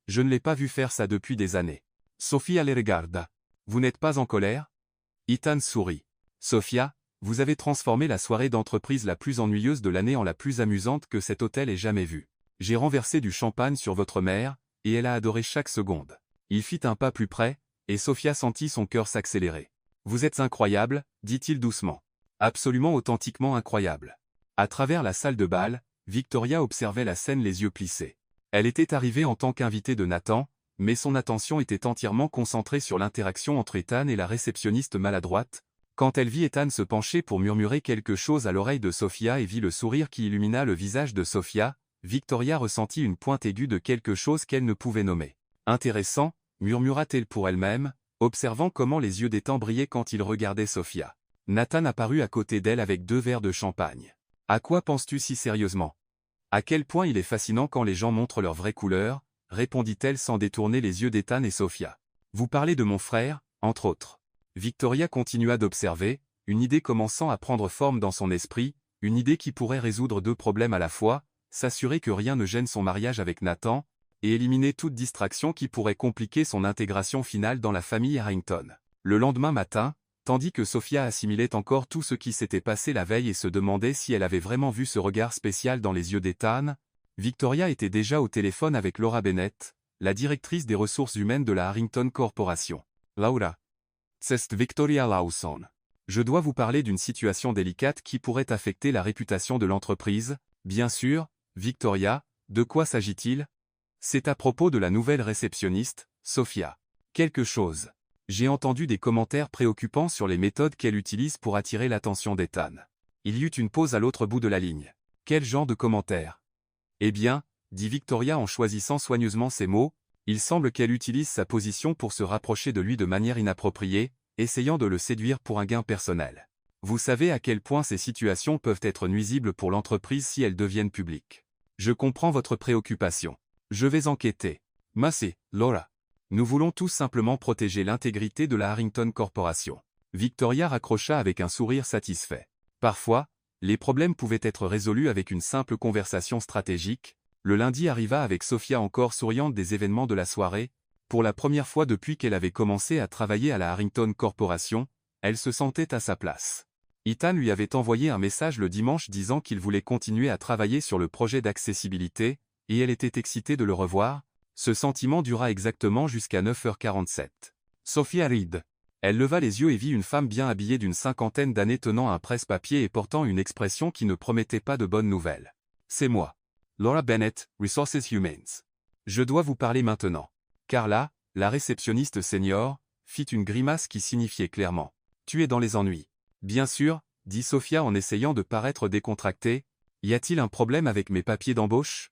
Je ne l'ai pas vu faire ça depuis des années. Sophia les regarda. Vous n'êtes pas en colère? Ethan sourit. Sophia, vous avez transformé la soirée d'entreprise la plus ennuyeuse de l'année en la plus amusante que cet hôtel ait jamais vue. J'ai renversé du champagne sur votre mère, et elle a adoré chaque seconde. Il fit un pas plus près, et Sophia sentit son cœur s'accélérer. Vous êtes incroyable, dit-il doucement. Absolument authentiquement incroyable. À travers la salle de bal, Victoria observait la scène les yeux plissés. Elle était arrivée en tant qu'invitée de Nathan, mais son attention était entièrement concentrée sur l'interaction entre Ethan et la réceptionniste maladroite. Quand elle vit Ethan se pencher pour murmurer quelque chose à l'oreille de Sophia et vit le sourire qui illumina le visage de Sophia, Victoria ressentit une pointe aiguë de quelque chose qu'elle ne pouvait nommer. Intéressant, murmura-t-elle pour elle-même, observant comment les yeux d'Ethan brillaient quand il regardait Sophia. Nathan apparut à côté d'elle avec 2 verres de champagne. À quoi penses-tu si sérieusement? À quel point il est fascinant quand les gens montrent leur vraie couleur, répondit-elle sans détourner les yeux d'Ethan et Sophia. Vous parlez de mon frère, entre autres. Victoria continua d'observer, une idée commençant à prendre forme dans son esprit, une idée qui pourrait résoudre 2 problèmes à la fois, s'assurer que rien ne gêne son mariage avec Nathan, et éliminer toute distraction qui pourrait compliquer son intégration finale dans la famille Harrington. Le lendemain matin, tandis que Sophia assimilait encore tout ce qui s'était passé la veille et se demandait si elle avait vraiment vu ce regard spécial dans les yeux d'Ethan, Victoria était déjà au téléphone avec Laura Bennett, la directrice des ressources humaines de la Harrington Corporation. Laura. C'est Victoria Lawson. Je dois vous parler d'une situation délicate qui pourrait affecter la réputation de l'entreprise. Bien sûr, Victoria, de quoi s'agit-il? C'est à propos de la nouvelle réceptionniste, Sophia. Quelque chose. J'ai entendu des commentaires préoccupants sur les méthodes qu'elle utilise pour attirer l'attention d'Ethan. Il y eut une pause à l'autre bout de la ligne. Quel genre de commentaires? Eh bien, dit Victoria en choisissant soigneusement ses mots, il semble qu'elle utilise sa position pour se rapprocher de lui de manière inappropriée, essayant de le séduire pour un gain personnel. Vous savez à quel point ces situations peuvent être nuisibles pour l'entreprise si elles deviennent publiques. Je comprends votre préoccupation. Je vais enquêter. Merci, Laura. Nous voulons tous simplement protéger l'intégrité de la Harrington Corporation. Victoria raccrocha avec un sourire satisfait. Parfois, les problèmes pouvaient être résolus avec une simple conversation stratégique. Le lundi arriva avec Sophia encore souriante des événements de la soirée. Pour la première fois depuis qu'elle avait commencé à travailler à la Harrington Corporation, elle se sentait à sa place. Ethan lui avait envoyé un message le dimanche disant qu'il voulait continuer à travailler sur le projet d'accessibilité, et elle était excitée de le revoir. Ce sentiment dura exactement jusqu'à 9h47. Sophia Reed. Elle leva les yeux et vit une femme bien habillée d'une 50aine d'années tenant un presse-papier et portant une expression qui ne promettait pas de bonnes nouvelles. C'est moi. Laura Bennett, Resources Humans. Je dois vous parler maintenant. Carla, la réceptionniste senior, fit une grimace qui signifiait clairement « Tu es dans les ennuis ». Bien sûr, dit Sophia en essayant de paraître décontractée. Y a-t-il un problème avec mes papiers d'embauche?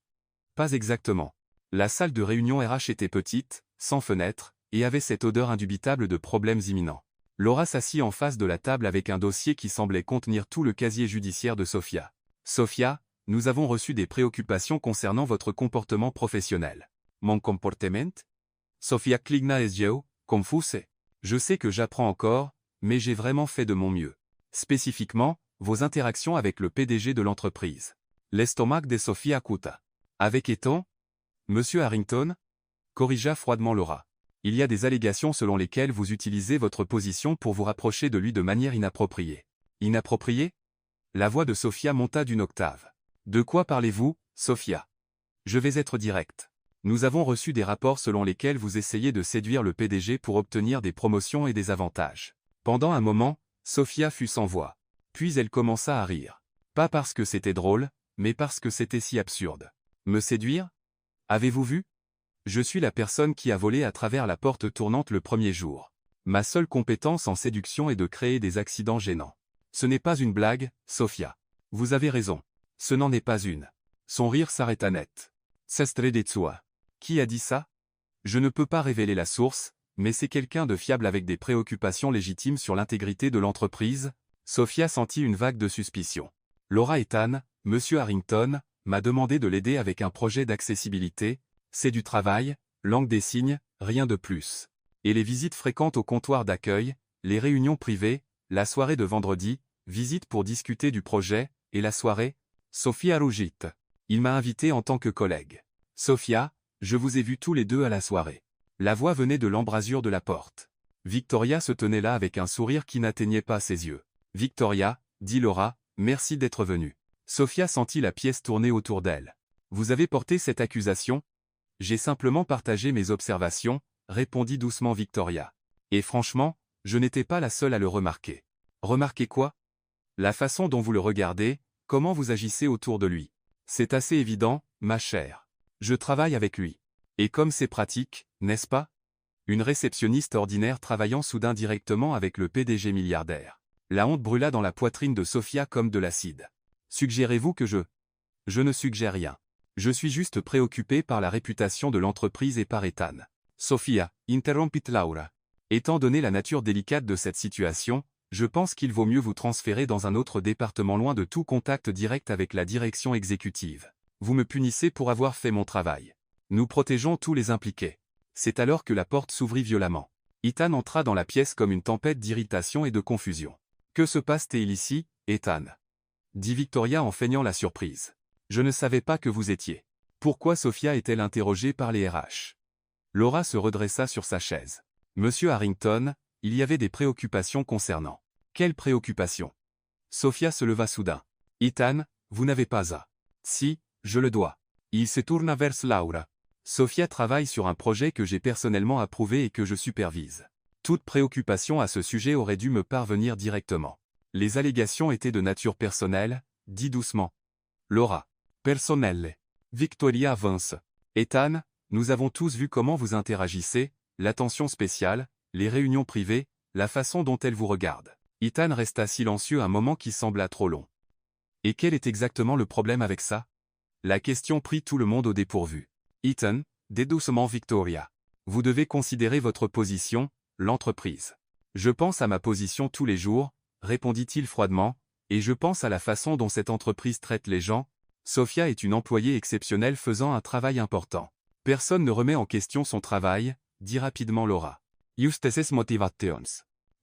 Pas exactement. La salle de réunion RH était petite, sans fenêtre, et avait cette odeur indubitable de problèmes imminents. Laura s'assit en face de la table avec un dossier qui semblait contenir tout le casier judiciaire de Sophia. Sophia, nous avons reçu des préoccupations concernant votre comportement professionnel. Mon comportement? Sophia cligna les yeux, confuse. Je sais que j'apprends encore, mais j'ai vraiment fait de mon mieux. Spécifiquement, vos interactions avec le PDG de l'entreprise. L'estomac de Sophia Kuta. Avec Ethan? Monsieur Harrington? Corrigea froidement Laura. Il y a des allégations selon lesquelles vous utilisez votre position pour vous rapprocher de lui de manière inappropriée. Inappropriée? La voix de Sophia monta d'une octave. De quoi parlez-vous, Sophia? Je vais être direct. Nous avons reçu des rapports selon lesquels vous essayez de séduire le PDG pour obtenir des promotions et des avantages. Pendant un moment, Sophia fut sans voix. Puis elle commença à rire. Pas parce que c'était drôle, mais parce que c'était si absurde. Me séduire? Avez-vous vu? Je suis la personne qui a volé à travers la porte tournante le premier jour. Ma seule compétence en séduction est de créer des accidents gênants. Ce n'est pas une blague, Sofia. Vous avez raison. Ce n'en est pas une. Son rire s'arrêta net. Sestredetsua. Qui a dit ça? Je ne peux pas révéler la source, mais c'est quelqu'un de fiable avec des préoccupations légitimes sur l'intégrité de l'entreprise. Sofia sentit une vague de suspicion. Laura Ethan, Monsieur Harrington, m'a demandé de l'aider avec un projet d'accessibilité. C'est du travail, langue des signes, rien de plus. Et les visites fréquentes au comptoir d'accueil, les réunions privées, la soirée de vendredi, visite pour discuter du projet, et la soirée, Sofia rougit. Il m'a invité en tant que collègue. Sofia, je vous ai vus tous les deux à la soirée. La voix venait de l'embrasure de la porte. Victoria se tenait là avec un sourire qui n'atteignait pas ses yeux. Victoria, dit Laura, merci d'être venue. Sofia sentit la pièce tourner autour d'elle. Vous avez porté cette accusation? J'ai simplement partagé mes observations, répondit doucement Victoria. Et franchement, je n'étais pas la seule à le remarquer. Remarquez quoi? La façon dont vous le regardez, comment vous agissez autour de lui. C'est assez évident, ma chère. Je travaille avec lui. Et comme c'est pratique, n'est-ce pas? Une réceptionniste ordinaire travaillant soudain directement avec le PDG milliardaire. La honte brûla dans la poitrine de Sofia comme de l'acide. Suggérez-vous que Je ne suggère rien. Je suis juste préoccupé par la réputation de l'entreprise et par Ethan. Sofia, interrompit Laura. Étant donné la nature délicate de cette situation, je pense qu'il vaut mieux vous transférer dans un autre département loin de tout contact direct avec la direction exécutive. Vous me punissez pour avoir fait mon travail. Nous protégeons tous les impliqués. C'est alors que la porte s'ouvrit violemment. Ethan entra dans la pièce comme une tempête d'irritation et de confusion. Que se passe-t-il ici, Ethan? Dit Victoria en feignant la surprise. Je ne savais pas que vous étiez. Pourquoi Sofia est-elle interrogée par les RH? Laura se redressa sur sa chaise. Monsieur Harrington, il y avait des préoccupations concernant. Quelles préoccupations? Sofia se leva soudain. Ethan, vous n'avez pas à. Si, je le dois. Il se tourna vers Laura. Sofia travaille sur un projet que j'ai personnellement approuvé et que je supervise. Toute préoccupation à ce sujet aurait dû me parvenir directement. Les allégations étaient de nature personnelle, dit doucement Laura. Personnelle. Victoria avance. Ethan, nous avons tous vu comment vous interagissez, l'attention spéciale, les réunions privées, la façon dont elle vous regarde. Ethan resta silencieux un moment qui sembla trop long. Et quel est exactement le problème avec ça? La question prit tout le monde au dépourvu. Ethan, dit doucement Victoria. Vous devez considérer votre position, l'entreprise. Je pense à ma position tous les jours, répondit-il froidement, et je pense à la façon dont cette entreprise traite les gens. Sofia est une employée exceptionnelle faisant un travail important. Personne ne remet en question son travail, dit rapidement Laura. Justeces motivations.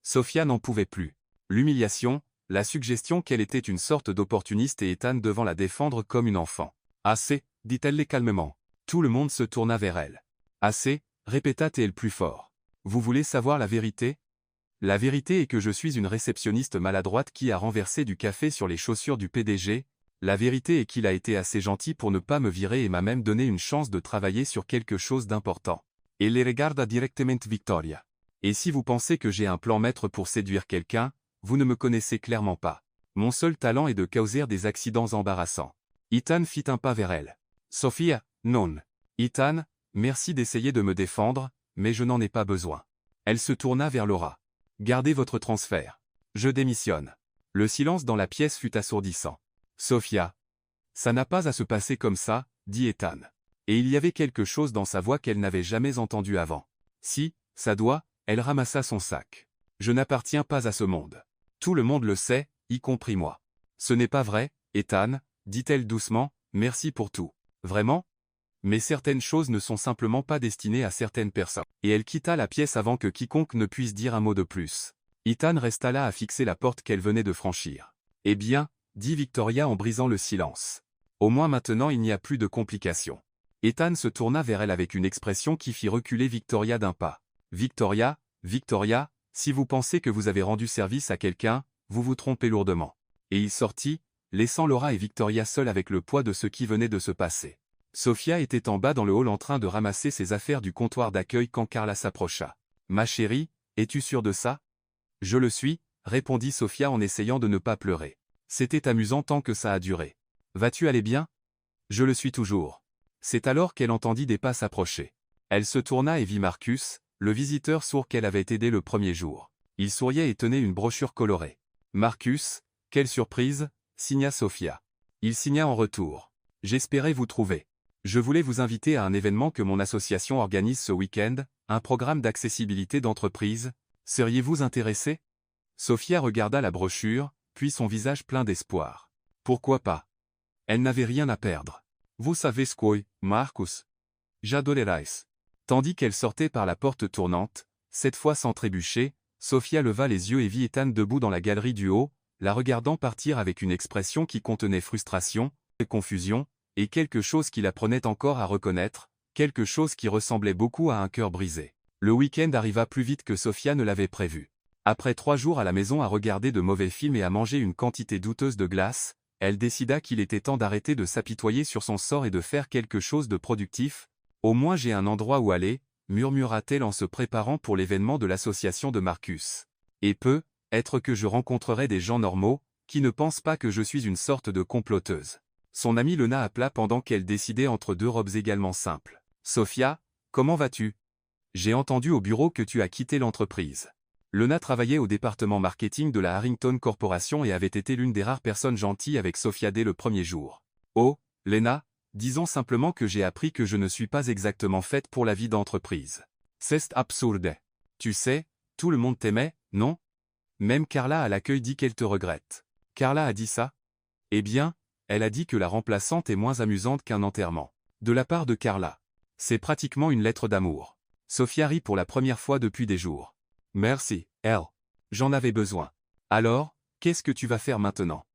Sofia n'en pouvait plus. L'humiliation, la suggestion qu'elle était une sorte d'opportuniste et Ethan devant la défendre comme une enfant. Assez, dit-elle calmement. Tout le monde se tourna vers elle. Assez, répéta-t-elle plus fort. Vous voulez savoir la vérité? La vérité est que je suis une réceptionniste maladroite qui a renversé du café sur les chaussures du PDG. La vérité est qu'il a été assez gentil pour ne pas me virer et m'a même donné une chance de travailler sur quelque chose d'important. Et les regarda directement Victoria. Et si vous pensez que j'ai un plan maître pour séduire quelqu'un, vous ne me connaissez clairement pas. Mon seul talent est de causer des accidents embarrassants. Ethan fit un pas vers elle. Sofia, non. Ethan, merci d'essayer de me défendre, mais je n'en ai pas besoin. Elle se tourna vers Laura. Gardez votre transfert. Je démissionne. Le silence dans la pièce fut assourdissant. Sofia. Ça n'a pas à se passer comme ça, dit Ethan. Et il y avait quelque chose dans sa voix qu'elle n'avait jamais entendu avant. Si, ça doit, elle ramassa son sac. Je n'appartiens pas à ce monde. Tout le monde le sait, y compris moi. Ce n'est pas vrai, Ethan, dit-elle doucement, merci pour tout. Vraiment? Mais certaines choses ne sont simplement pas destinées à certaines personnes. Et elle quitta la pièce avant que quiconque ne puisse dire un mot de plus. Ethan resta là à fixer la porte qu'elle venait de franchir. Eh bien, dit Victoria en brisant le silence. Au moins maintenant il n'y a plus de complications. Ethan se tourna vers elle avec une expression qui fit reculer Victoria d'un pas. Victoria, Victoria, si vous pensez que vous avez rendu service à quelqu'un, vous vous trompez lourdement. Et il sortit, laissant Laura et Victoria seules avec le poids de ce qui venait de se passer. Sofia était en bas dans le hall en train de ramasser ses affaires du comptoir d'accueil quand Carla s'approcha. « Ma chérie, es-tu sûre de ça ?»« Je le suis, » répondit Sofia en essayant de ne pas pleurer. « C'était amusant tant que ça a duré. Vas-tu aller bien ?»« Je le suis toujours. » C'est alors qu'elle entendit des pas s'approcher. Elle se tourna et vit Marcus, le visiteur sourd qu'elle avait aidé le premier jour. Il souriait et tenait une brochure colorée. Marcus, quelle surprise, signa Sophia. Il signa en retour. J'espérais vous trouver. Je voulais vous inviter à un événement que mon association organise ce week-end, un programme d'accessibilité d'entreprise. Seriez-vous intéressé? Sophia regarda la brochure, puis son visage plein d'espoir. Pourquoi pas? Elle n'avait rien à perdre. Vous savez ce quoi, Marcus? J'adorerais. Tandis qu'elle sortait par la porte tournante, cette fois sans trébucher, Sophia leva les yeux et vit Ethan debout dans la galerie du haut, la regardant partir avec une expression qui contenait frustration, confusion, et quelque chose qui la prenait encore à reconnaître, quelque chose qui ressemblait beaucoup à un cœur brisé. Le week-end arriva plus vite que Sophia ne l'avait prévu. Après 3 jours à la maison à regarder de mauvais films et à manger une quantité douteuse de glace, elle décida qu'il était temps d'arrêter de s'apitoyer sur son sort et de faire quelque chose de productif. Au moins j'ai un endroit où aller, murmura-t-elle en se préparant pour l'événement de l'association de Marcus. Et peut-être que je rencontrerai des gens normaux, qui ne pensent pas que je suis une sorte de comploteuse. Son amie Lena appela pendant qu'elle décidait entre 2 robes également simples. Sophia, comment vas-tu? J'ai entendu au bureau que tu as quitté l'entreprise. Lena travaillait au département marketing de la Harrington Corporation et avait été l'une des rares personnes gentilles avec Sophia dès le premier jour. Oh, Lena, disons simplement que j'ai appris que je ne suis pas exactement faite pour la vie d'entreprise. C'est absurde. Tu sais, tout le monde t'aimait, non? Même Carla à l'accueil dit qu'elle te regrette. Carla a dit ça? Eh bien, elle a dit que la remplaçante est moins amusante qu'un enterrement. De la part de Carla. C'est pratiquement une lettre d'amour. Sophia rit pour la première fois depuis des jours. Merci, elle. J'en avais besoin. Alors, qu'est-ce que tu vas faire maintenant?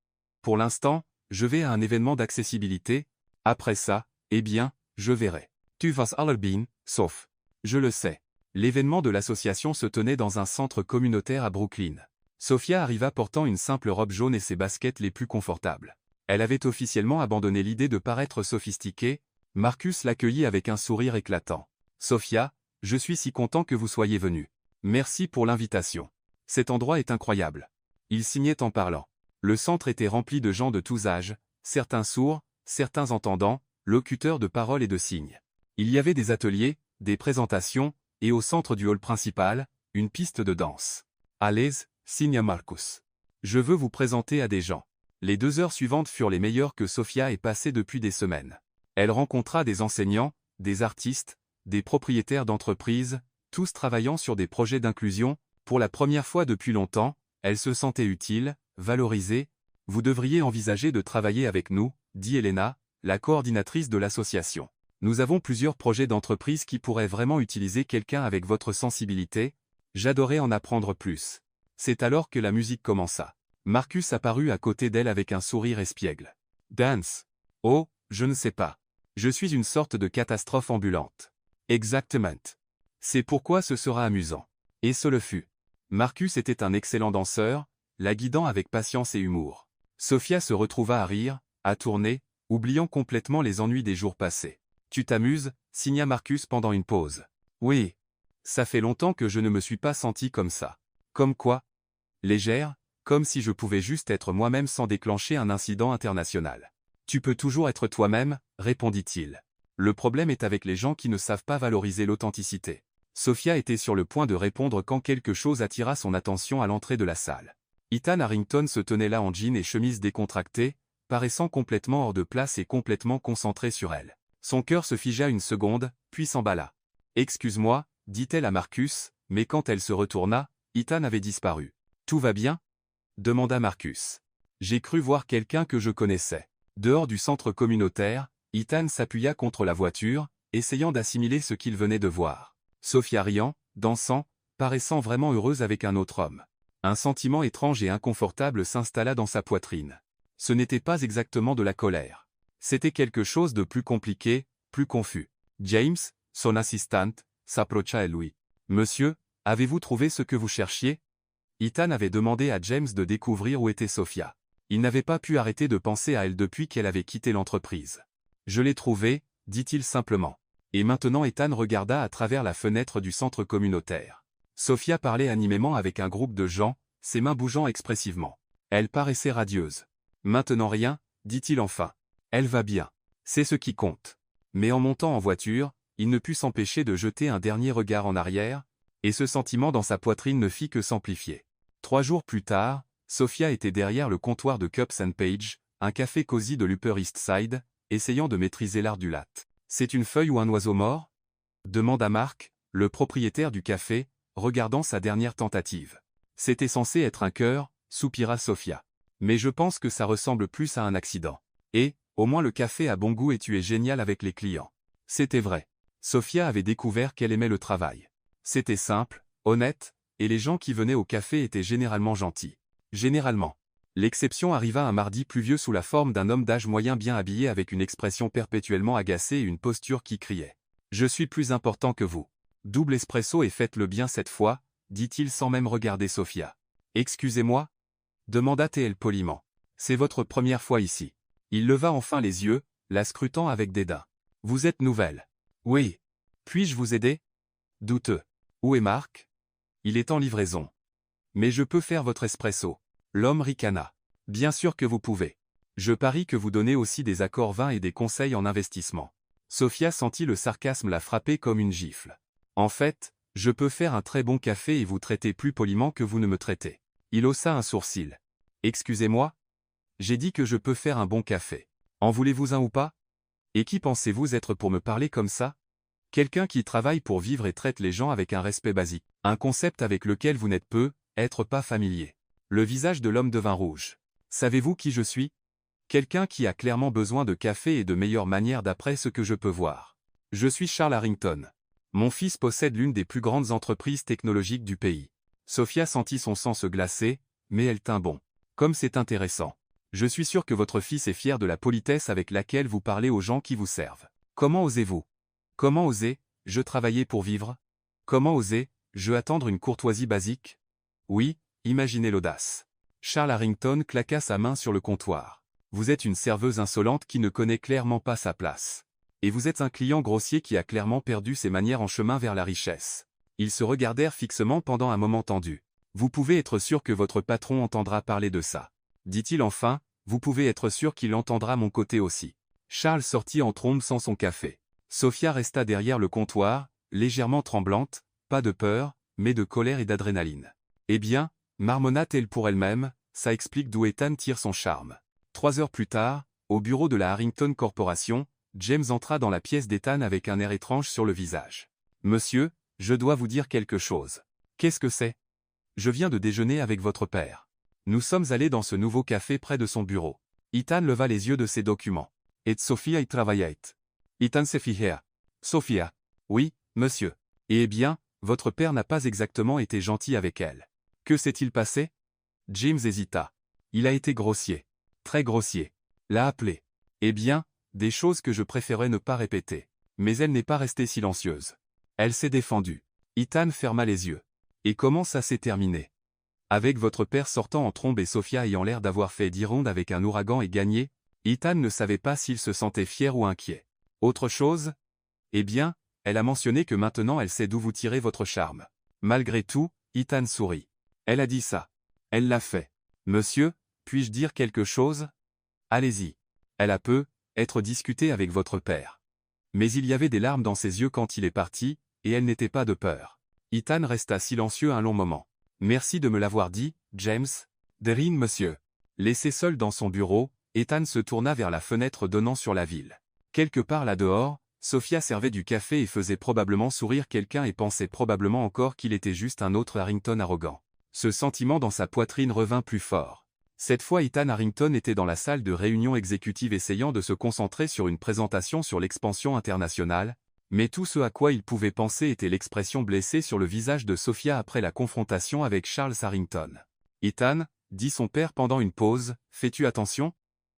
Pour l'instant, je vais à un événement d'accessibilité. Après ça, eh bien, je verrai. Tu vas allerbeen, sauf. Je le sais. L'événement de l'association se tenait dans un centre communautaire à Brooklyn. Sophia arriva portant une simple robe jaune et ses baskets les plus confortables. Elle avait officiellement abandonné l'idée de paraître sophistiquée. Marcus l'accueillit avec un sourire éclatant. Sophia, je suis si content que vous soyez venue. Merci pour l'invitation. Cet endroit est incroyable. Il signait en parlant. Le centre était rempli de gens de tous âges, certains sourds, certains entendants, locuteurs de paroles et de signes. Il y avait des ateliers, des présentations, et au centre du hall principal, une piste de danse. À l'aise, signa Marcus. Je veux vous présenter à des gens. Les 2 heures suivantes furent les meilleures que Sophia ait passées depuis des semaines. Elle rencontra des enseignants, des artistes, des propriétaires d'entreprises, tous travaillant sur des projets d'inclusion. Pour la première fois depuis longtemps, elle se sentait utile, valorisée. Vous devriez envisager de travailler avec nous, dit Elena, la coordinatrice de l'association. Nous avons plusieurs projets d'entreprise qui pourraient vraiment utiliser quelqu'un avec votre sensibilité. J'adorais en apprendre plus. C'est alors que la musique commença. Marcus apparut à côté d'elle avec un sourire espiègle. Dance. Oh, je ne sais pas. Je suis une sorte de catastrophe ambulante. Exactement. C'est pourquoi ce sera amusant. Et ce le fut. Marcus était un excellent danseur, la guidant avec patience et humour. Sophia se retrouva à rire, à tourner, oubliant complètement les ennuis des jours passés. Tu t'amuses, signa Marcus pendant une pause. Oui. Ça fait longtemps que je ne me suis pas senti comme ça. Comme quoi? Légère, comme si je pouvais juste être moi-même sans déclencher un incident international. Tu peux toujours être toi-même, répondit-il. Le problème est avec les gens qui ne savent pas valoriser l'authenticité. Sophia était sur le point de répondre quand quelque chose attira son attention à l'entrée de la salle. Ethan Harrington se tenait là en jean et chemise décontractée, paraissant complètement hors de place et complètement concentré sur elle. Son cœur se figea une seconde, puis s'emballa. « Excuse-moi » dit-elle à Marcus, mais quand elle se retourna, Ethan avait disparu. « Tout va bien » demanda Marcus. « J'ai cru voir quelqu'un que je connaissais. » Dehors du centre communautaire, Ethan s'appuya contre la voiture, essayant d'assimiler ce qu'il venait de voir. Sophia riant, dansant, paraissant vraiment heureuse avec un autre homme. Un sentiment étrange et inconfortable s'installa dans sa poitrine. Ce n'était pas exactement de la colère. C'était quelque chose de plus compliqué, plus confus. James, son assistante, s'approcha à lui. « Monsieur, avez-vous trouvé ce que vous cherchiez ?» Ethan avait demandé à James de découvrir où était Sophia. Il n'avait pas pu arrêter de penser à elle depuis qu'elle avait quitté l'entreprise. « Je l'ai trouvée, dit-il simplement. Et maintenant Ethan regarda à travers la fenêtre du centre communautaire. Sophia parlait animément avec un groupe de gens, ses mains bougeant expressivement. Elle paraissait radieuse. « Maintenant rien, dit-il enfin. Elle va bien. C'est ce qui compte. » Mais en montant en voiture, il ne put s'empêcher de jeter un dernier regard en arrière, et ce sentiment dans sa poitrine ne fit que s'amplifier. 3 jours plus tard, Sophia était derrière le comptoir de Cups and Page, un café cosy de l'Upper East Side, essayant de maîtriser l'art du latte. « C'est une feuille ou un oiseau mort ?» demanda Mark, le propriétaire du café, regardant sa dernière tentative. « C'était censé être un cœur, » soupira Sophia. « Mais je pense que ça ressemble plus à un accident. Et, au moins le café a bon goût et tu es génial avec les clients. » C'était vrai. Sophia avait découvert qu'elle aimait le travail. C'était simple, honnête, et les gens qui venaient au café étaient généralement gentils. Généralement. L'exception arriva un mardi pluvieux sous la forme d'un homme d'âge moyen bien habillé avec une expression perpétuellement agacée et une posture qui criait. « Je suis plus important que vous. Double espresso et faites-le bien cette fois, » dit-il sans même regarder Sophia. « Excusez-moi » demanda-t-elle poliment. « C'est votre première fois ici. » Il leva enfin les yeux, la scrutant avec dédain. « Vous êtes nouvelle. »« Oui. Puis-je vous aider ?» Douteux. « Où est Mark ? » ?»« Il est en livraison. »« Mais je peux faire votre espresso. » L'homme ricana. « Bien sûr que vous pouvez. Je parie que vous donnez aussi des accords vins et des conseils en investissement. » Sophia sentit le sarcasme la frapper comme une gifle. « En fait, je peux faire un très bon café et vous traiter plus poliment que vous ne me traitez. » Il haussa un sourcil. « Excusez-moi ? J'ai dit que je peux faire un bon café. En voulez-vous un ou pas ? Et qui pensez-vous être pour me parler comme ça ? Quelqu'un qui travaille pour vivre et traite les gens avec un respect basique. Un concept avec lequel vous n'êtes être pas familier. » Le visage de l'homme devint rouge. « Savez-vous qui je suis ? Quelqu'un qui a clairement besoin de café et de meilleures manières d'après ce que je peux voir. Je suis Charles Harrington. Mon fils possède l'une des plus grandes entreprises technologiques du pays. » Sophia sentit son sang se glacer, mais elle tint bon. « Comme c'est intéressant. Je suis sûr que votre fils est fier de la politesse avec laquelle vous parlez aux gens qui vous servent. Comment osez-vous ? Comment je travailler pour vivre ? Comment je attendre une courtoisie basique ? Oui, imaginez l'audace. » Charles Harrington claqua sa main sur le comptoir. « Vous êtes une serveuse insolente qui ne connaît clairement pas sa place. Et vous êtes un client grossier qui a clairement perdu ses manières en chemin vers la richesse. » Ils se regardèrent fixement pendant un moment tendu. « Vous pouvez être sûr que votre patron entendra parler de ça. » dit-il enfin, « Vous pouvez être sûr qu'il entendra mon côté aussi. » Charles sortit en trombe sans son café. Sophia resta derrière le comptoir, légèrement tremblante, pas de peur, mais de colère et d'adrénaline. « Eh bien, marmonna-t-elle pour elle-même, ça explique d'où Ethan tire son charme. » 3 heures plus tard, au bureau de la Harrington Corporation, James entra dans la pièce d'Ethan avec un air étrange sur le visage. « Monsieur, je dois vous dire quelque chose. »« Qu'est-ce que c'est ? » ?»« Je viens de déjeuner avec votre père. Nous sommes allés dans ce nouveau café près de son bureau. » Ethan leva les yeux de ses documents. « Et Sophia y travaillait. » Ethan se fit here. « Sophia. »« Oui, monsieur. »« Eh bien, votre père n'a pas exactement été gentil avec elle. » « Que s'est-il passé ?» James hésita. « Il a été grossier. Très grossier. L'a appelé. Eh bien, des choses que je préférais ne pas répéter. Mais elle n'est pas restée silencieuse. Elle s'est défendue. » Ethan ferma les yeux. « Et comment ça s'est terminé ? Avec votre père sortant en trombe et Sophia ayant l'air d'avoir fait 10 rondes avec un ouragan et gagné, Ethan ne savait pas s'il se sentait fier ou inquiet. Autre chose ? Eh bien, elle a mentionné que maintenant elle sait d'où vous tirez votre charme. » Malgré tout, Ethan sourit. « Elle a dit ça. Elle l'a fait. Monsieur, puis-je dire quelque chose ? Allez-y. Elle a être discuté avec votre père. » Mais il y avait des larmes dans ses yeux quand il est parti, et elle n'était pas de peur. Ethan resta silencieux un long moment. « Merci de me l'avoir dit, James. »« De rien, monsieur. » Laissé seul dans son bureau, Ethan se tourna vers la fenêtre donnant sur la ville. Quelque part là-dehors, Sophia servait du café et faisait probablement sourire quelqu'un et pensait probablement encore qu'il était juste un autre Harrington arrogant. Ce sentiment dans sa poitrine revint plus fort. Cette fois Ethan Harrington était dans la salle de réunion exécutive essayant de se concentrer sur une présentation sur l'expansion internationale, mais tout ce à quoi il pouvait penser était l'expression blessée sur le visage de Sophia après la confrontation avec Charles Harrington. « Ethan, » dit son père pendant une pause, « fais-tu attention ?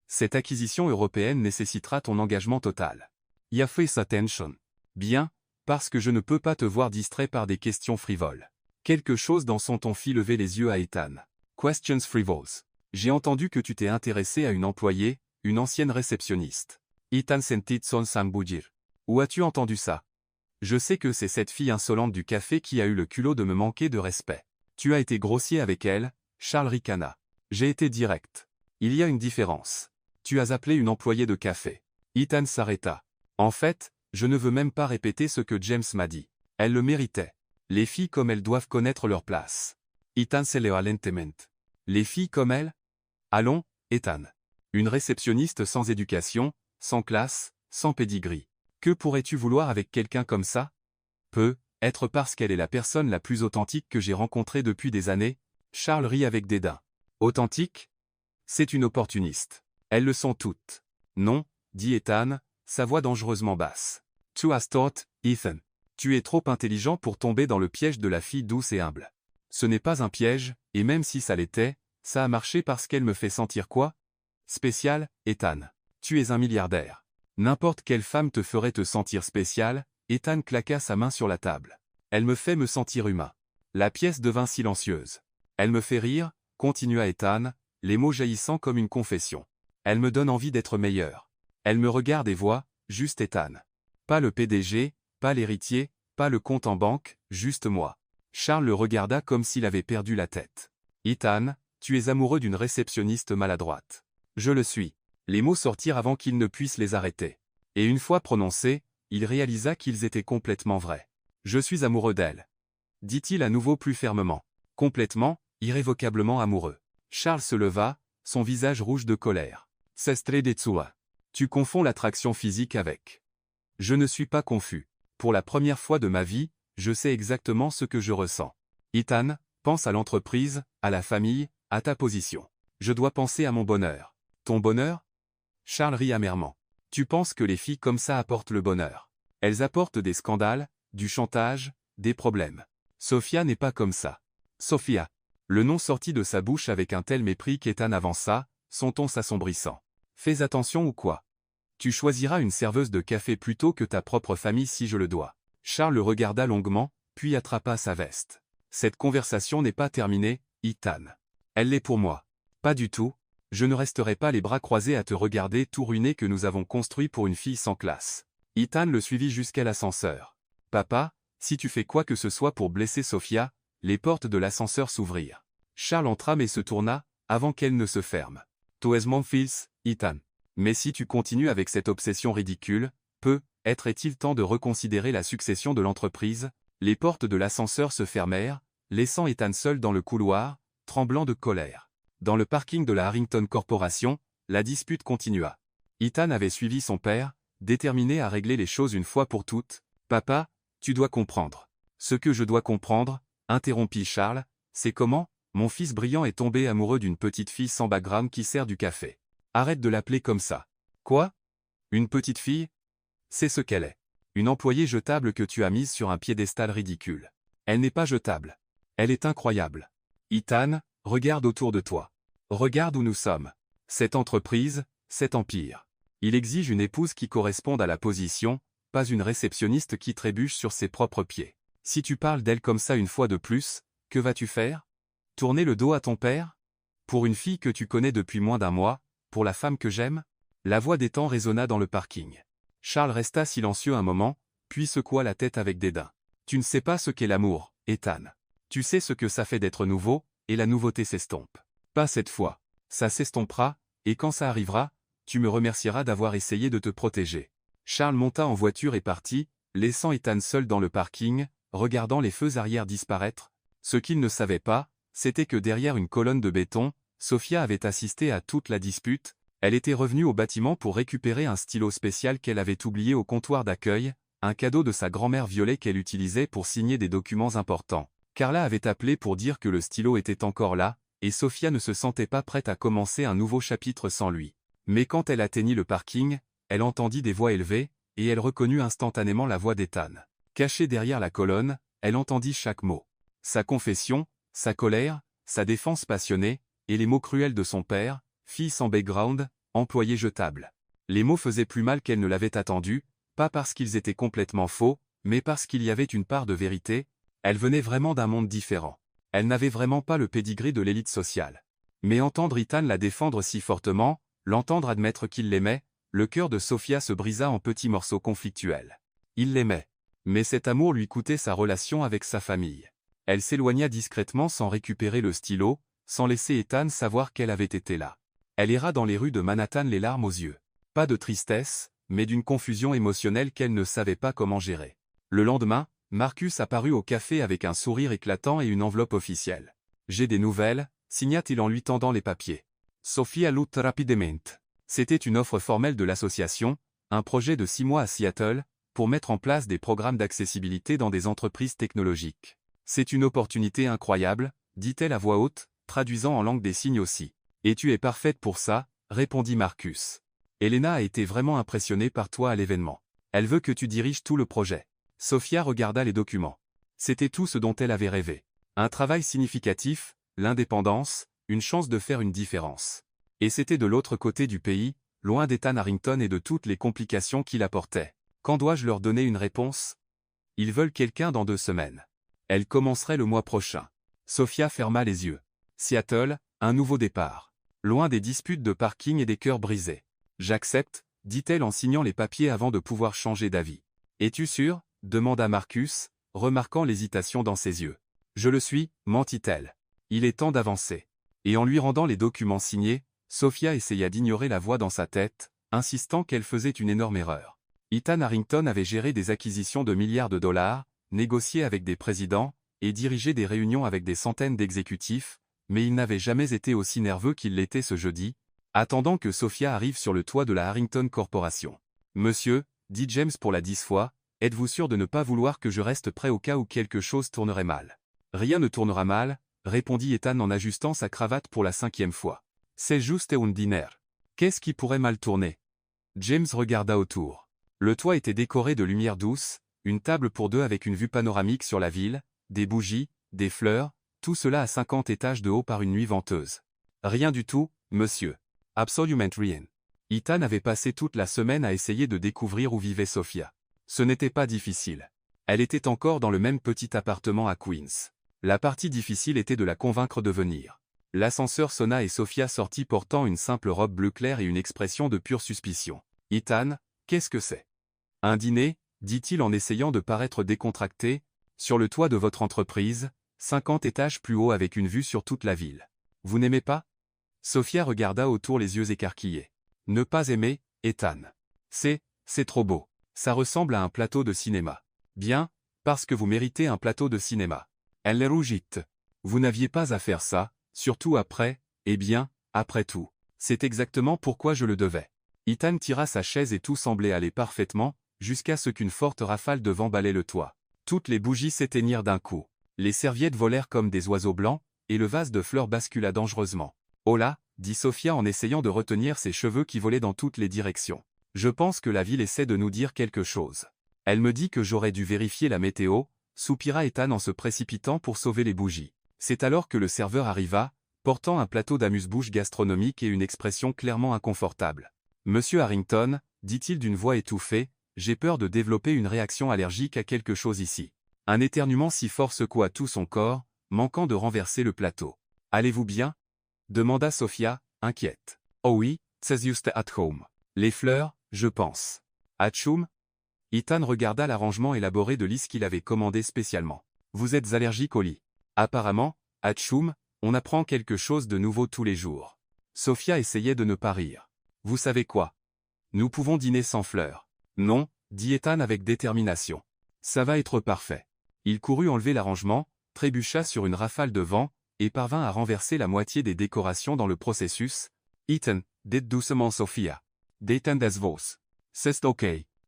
Cette acquisition européenne nécessitera ton engagement total. »« Ya face attention. » »« Bien, parce que je ne peux pas te voir distrait par des questions frivoles. » Quelque chose dans son ton fit lever les yeux à Ethan. « Questions frivoles. J'ai entendu que tu t'es intéressé à une employée, une ancienne réceptionniste. » Ethan sentit son sang bouillir. « Où as-tu entendu ça ? Je sais que c'est cette fille insolente du café qui a eu le culot de me manquer de respect. Tu as été grossier avec elle, Charles ricana. J'ai été direct. Il y a une différence. Tu as appelé une employée de café. » Ethan s'arrêta. « En fait, Je ne veux même pas répéter ce que James m'a dit. Elle le méritait. Les filles comme elles doivent connaître leur place. Ethan se le alentement. Les filles comme elle? Allons, Ethan. Une réceptionniste sans éducation, sans classe, sans pédigree. Que pourrais-tu vouloir avec quelqu'un comme ça? Être parce qu'elle est la personne la plus authentique que j'ai rencontrée depuis des années. Charles rit avec dédain. Authentique? C'est une opportuniste. Elles le sont toutes. Non, dit Ethan, sa voix dangereusement basse. Tu as tort, Ethan. Tu es trop intelligent pour tomber dans le piège de la fille douce et humble. Ce n'est pas un piège, et même si ça l'était, ça a marché parce qu'elle me fait sentir quoi? Spécial, Ethan. Tu es un milliardaire. N'importe quelle femme te ferait te sentir spécial. Ethan claqua sa main sur la table. Elle me fait me sentir humain. La pièce devint silencieuse. Elle me fait rire, continua Ethan, les mots jaillissant comme une confession. Elle me donne envie d'être meilleur. Elle me regarde et voit, juste Ethan. Pas le PDG, pas l'héritier, pas le compte en banque, juste moi. Charles le regarda comme s'il avait perdu la tête. Ethan, tu es amoureux d'une réceptionniste maladroite. Je le suis. Les mots sortirent avant qu'il ne puisse les arrêter. Et une fois prononcés, il réalisa qu'ils étaient complètement vrais. Je suis amoureux d'elle. Dit-il à nouveau plus fermement. Complètement, irrévocablement amoureux. Charles se leva, son visage rouge de colère. Sestre de Tsua. Tu confonds l'attraction physique avec. Je ne suis pas confus. Pour la première fois de ma vie, je sais exactement ce que je ressens. Ethan, pense à l'entreprise, à la famille, à ta position. Je dois penser à mon bonheur. Ton bonheur? Charles rit amèrement. Tu penses que les filles comme ça apportent le bonheur. Elles apportent des scandales, du chantage, des problèmes. Sophia n'est pas comme ça. Sophia. Le nom sortit de sa bouche avec un tel mépris qu'Ethan avança, son ton s'assombrissant. Fais attention ou quoi? Tu choisiras une serveuse de café plutôt que ta propre famille si je le dois. Charles le regarda longuement, puis attrapa sa veste. Cette conversation n'est pas terminée, Ethan. Elle l'est pour moi. Pas du tout. Je ne resterai pas les bras croisés à te regarder tout ruiné que nous avons construit pour une fille sans classe. Ethan le suivit jusqu'à l'ascenseur. Papa, si tu fais quoi que ce soit pour blesser Sophia, les portes de l'ascenseur s'ouvrirent. Charles entra mais se tourna, avant qu'elle ne se ferme. Tu es mon fils, Ethan. Mais si tu continues avec cette obsession ridicule, est-il temps de reconsidérer la succession de l'entreprise? Les portes de l'ascenseur se fermèrent, laissant Ethan seul dans le couloir, tremblant de colère. Dans le parking de la Harrington Corporation, la dispute continua. Ethan avait suivi son père, déterminé à régler les choses une fois pour toutes. Papa, tu dois comprendre. Ce que je dois comprendre, interrompit Charles, c'est comment mon fils brillant est tombé amoureux d'une petite fille sans background qui sert du café. Arrête de l'appeler comme ça. Quoi? Une petite fille? C'est ce qu'elle est. Une employée jetable que tu as mise sur un piédestal ridicule. Elle n'est pas jetable. Elle est incroyable. Ethan, regarde autour de toi. Regarde où nous sommes. Cette entreprise, cet empire. Il exige une épouse qui corresponde à la position, pas une réceptionniste qui trébuche sur ses propres pieds. Si tu parles d'elle comme ça une fois de plus, que vas-tu faire? Tourner le dos à ton père? Pour une fille que tu connais depuis moins d'un mois, pour la femme que j'aime? La voix d'Ethan résonna dans le parking. Charles resta silencieux un moment, puis secoua la tête avec dédain. Tu ne sais pas ce qu'est l'amour, Ethan. Tu sais ce que ça fait d'être nouveau, et la nouveauté s'estompe. Pas cette fois. Ça s'estompera, et quand ça arrivera, tu me remercieras d'avoir essayé de te protéger. Charles monta en voiture et partit, laissant Ethan seul dans le parking, regardant les feux arrière disparaître. Ce qu'il ne savait pas, c'était que derrière une colonne de béton, Sophia avait assisté à toute la dispute. Elle était revenue au bâtiment pour récupérer un stylo spécial qu'elle avait oublié au comptoir d'accueil, un cadeau de sa grand-mère Violet qu'elle utilisait pour signer des documents importants. Carla avait appelé pour dire que le stylo était encore là, et Sophia ne se sentait pas prête à commencer un nouveau chapitre sans lui. Mais quand elle atteignit le parking, elle entendit des voix élevées, et elle reconnut instantanément la voix d'Ethan. Cachée derrière la colonne, elle entendit chaque mot. Sa confession, sa colère, sa défense passionnée, et les mots cruels de son père, fille sans background, employé jetable. Les mots faisaient plus mal qu'elle ne l'avait attendu, pas parce qu'ils étaient complètement faux, mais parce qu'il y avait une part de vérité. Elle venait vraiment d'un monde différent. Elle n'avait vraiment pas le pédigré de l'élite sociale. Mais entendre Ethan la défendre si fortement, l'entendre admettre qu'il l'aimait, le cœur de Sophia se brisa en petits morceaux conflictuels. Il l'aimait. Mais cet amour lui coûtait sa relation avec sa famille. Elle s'éloigna discrètement sans récupérer le stylo, sans laisser Ethan savoir qu'elle avait été là. Elle erra dans les rues de Manhattan les larmes aux yeux. Pas de tristesse, mais d'une confusion émotionnelle qu'elle ne savait pas comment gérer. Le lendemain, Marcus apparut au café avec un sourire éclatant et une enveloppe officielle. « J'ai des nouvelles », signa-t-il en lui tendant les papiers. Sofia lut rapidement. C'était une offre formelle de l'association, un projet de 6 mois à Seattle, pour mettre en place des programmes d'accessibilité dans des entreprises technologiques. « C'est une opportunité incroyable », dit-elle à voix haute, traduisant en langue des signes aussi. « Et tu es parfaite pour ça », répondit Marcus. « Elena a été vraiment impressionnée par toi à l'événement. Elle veut que tu diriges tout le projet. » Sofia regarda les documents. C'était tout ce dont elle avait rêvé. Un travail significatif, l'indépendance, une chance de faire une différence. Et c'était de l'autre côté du pays, loin d'Ethan Harrington et de toutes les complications qu'il apportait. Quand dois-je leur donner une réponse? Ils veulent quelqu'un dans 2 semaines. Elle commencerait le mois prochain. Sofia ferma les yeux. Seattle, un nouveau départ. Loin des disputes de parking et des cœurs brisés. J'accepte, dit-elle en signant les papiers avant de pouvoir changer d'avis. Es-tu sûr? Demanda Marcus, remarquant l'hésitation dans ses yeux. Je le suis, mentit-elle. Il est temps d'avancer. Et en lui rendant les documents signés, Sofia essaya d'ignorer la voix dans sa tête, insistant qu'elle faisait une énorme erreur. Ethan Harrington avait géré des acquisitions de milliards de dollars, négocié avec des présidents, et dirigé des réunions avec des centaines d'exécutifs, mais il n'avait jamais été aussi nerveux qu'il l'était ce jeudi, attendant que Sofia arrive sur le toit de la Harrington Corporation. « Monsieur, dit James pour la 10e fois, êtes-vous sûr de ne pas vouloir que je reste prêt au cas où quelque chose tournerait mal? » Rien ne tournera mal, répondit Ethan en ajustant sa cravate pour la 5e fois. C'est juste un dîner. Qu'est-ce qui pourrait mal tourner? James regarda autour. Le toit était décoré de lumière douce, une table pour 2 avec une vue panoramique sur la ville, des bougies, des fleurs, tout cela à 50 étages de haut par une nuit venteuse. Rien du tout, monsieur. Absolument rien. Ethan avait passé toute la semaine à essayer de découvrir où vivait Sofia. Ce n'était pas difficile. Elle était encore dans le même petit appartement à Queens. La partie difficile était de la convaincre de venir. L'ascenseur sonna et Sofia sortit portant une simple robe bleu clair et une expression de pure suspicion. « Ethan, qu'est-ce que c'est? » « Un dîner, dit-il en essayant de paraître décontracté, sur le toit de votre entreprise, 50 étages plus haut avec une vue sur toute la ville. Vous n'aimez pas? » Sofia regarda autour les yeux écarquillés. « Ne pas aimer, Ethan. C'est trop beau. Ça ressemble à un plateau de cinéma. Bien, parce que vous méritez un plateau de cinéma. » Elle rougit. « Vous n'aviez pas à faire ça, surtout après, eh bien, après tout. C'est exactement pourquoi je le devais. » Ethan tira sa chaise et tout semblait aller parfaitement, jusqu'à ce qu'une forte rafale de vent balaie le toit. Toutes les bougies s'éteignirent d'un coup. Les serviettes volèrent comme des oiseaux blancs, et le vase de fleurs bascula dangereusement. « Oh là !» dit Sofia en essayant de retenir ses cheveux qui volaient dans toutes les directions. « Je pense que la ville essaie de nous dire quelque chose. Elle me dit que j'aurais dû vérifier la météo, » soupira Ethan en se précipitant pour sauver les bougies. C'est alors que le serveur arriva, portant un plateau d'amuse-bouche gastronomique et une expression clairement inconfortable. « Monsieur Harrington, dit-il d'une voix étouffée, j'ai peur de développer une réaction allergique à quelque chose ici. » Un éternuement si fort secoua tout son corps, manquant de renverser le plateau. « Allez-vous bien? » demanda Sofia, inquiète. « Oh oui, c'est juste at home. Les fleurs, je pense. »« Atchoum ?» Ethan regarda l'arrangement élaboré de lys qu'il avait commandé spécialement. « Vous êtes allergique au lit. » Apparemment, atchoum, on apprend quelque chose de nouveau tous les jours. Sofia essayait de ne pas rire. « Vous savez quoi? Nous pouvons dîner sans fleurs. » « Non, » dit Ethan avec détermination. « Ça va être parfait. » Il courut enlever l'arrangement, trébucha sur une rafale de vent, et parvint à renverser la moitié des décorations dans le processus. « Ethan, dites doucement Sofia. Détend des vos. C'est ok. »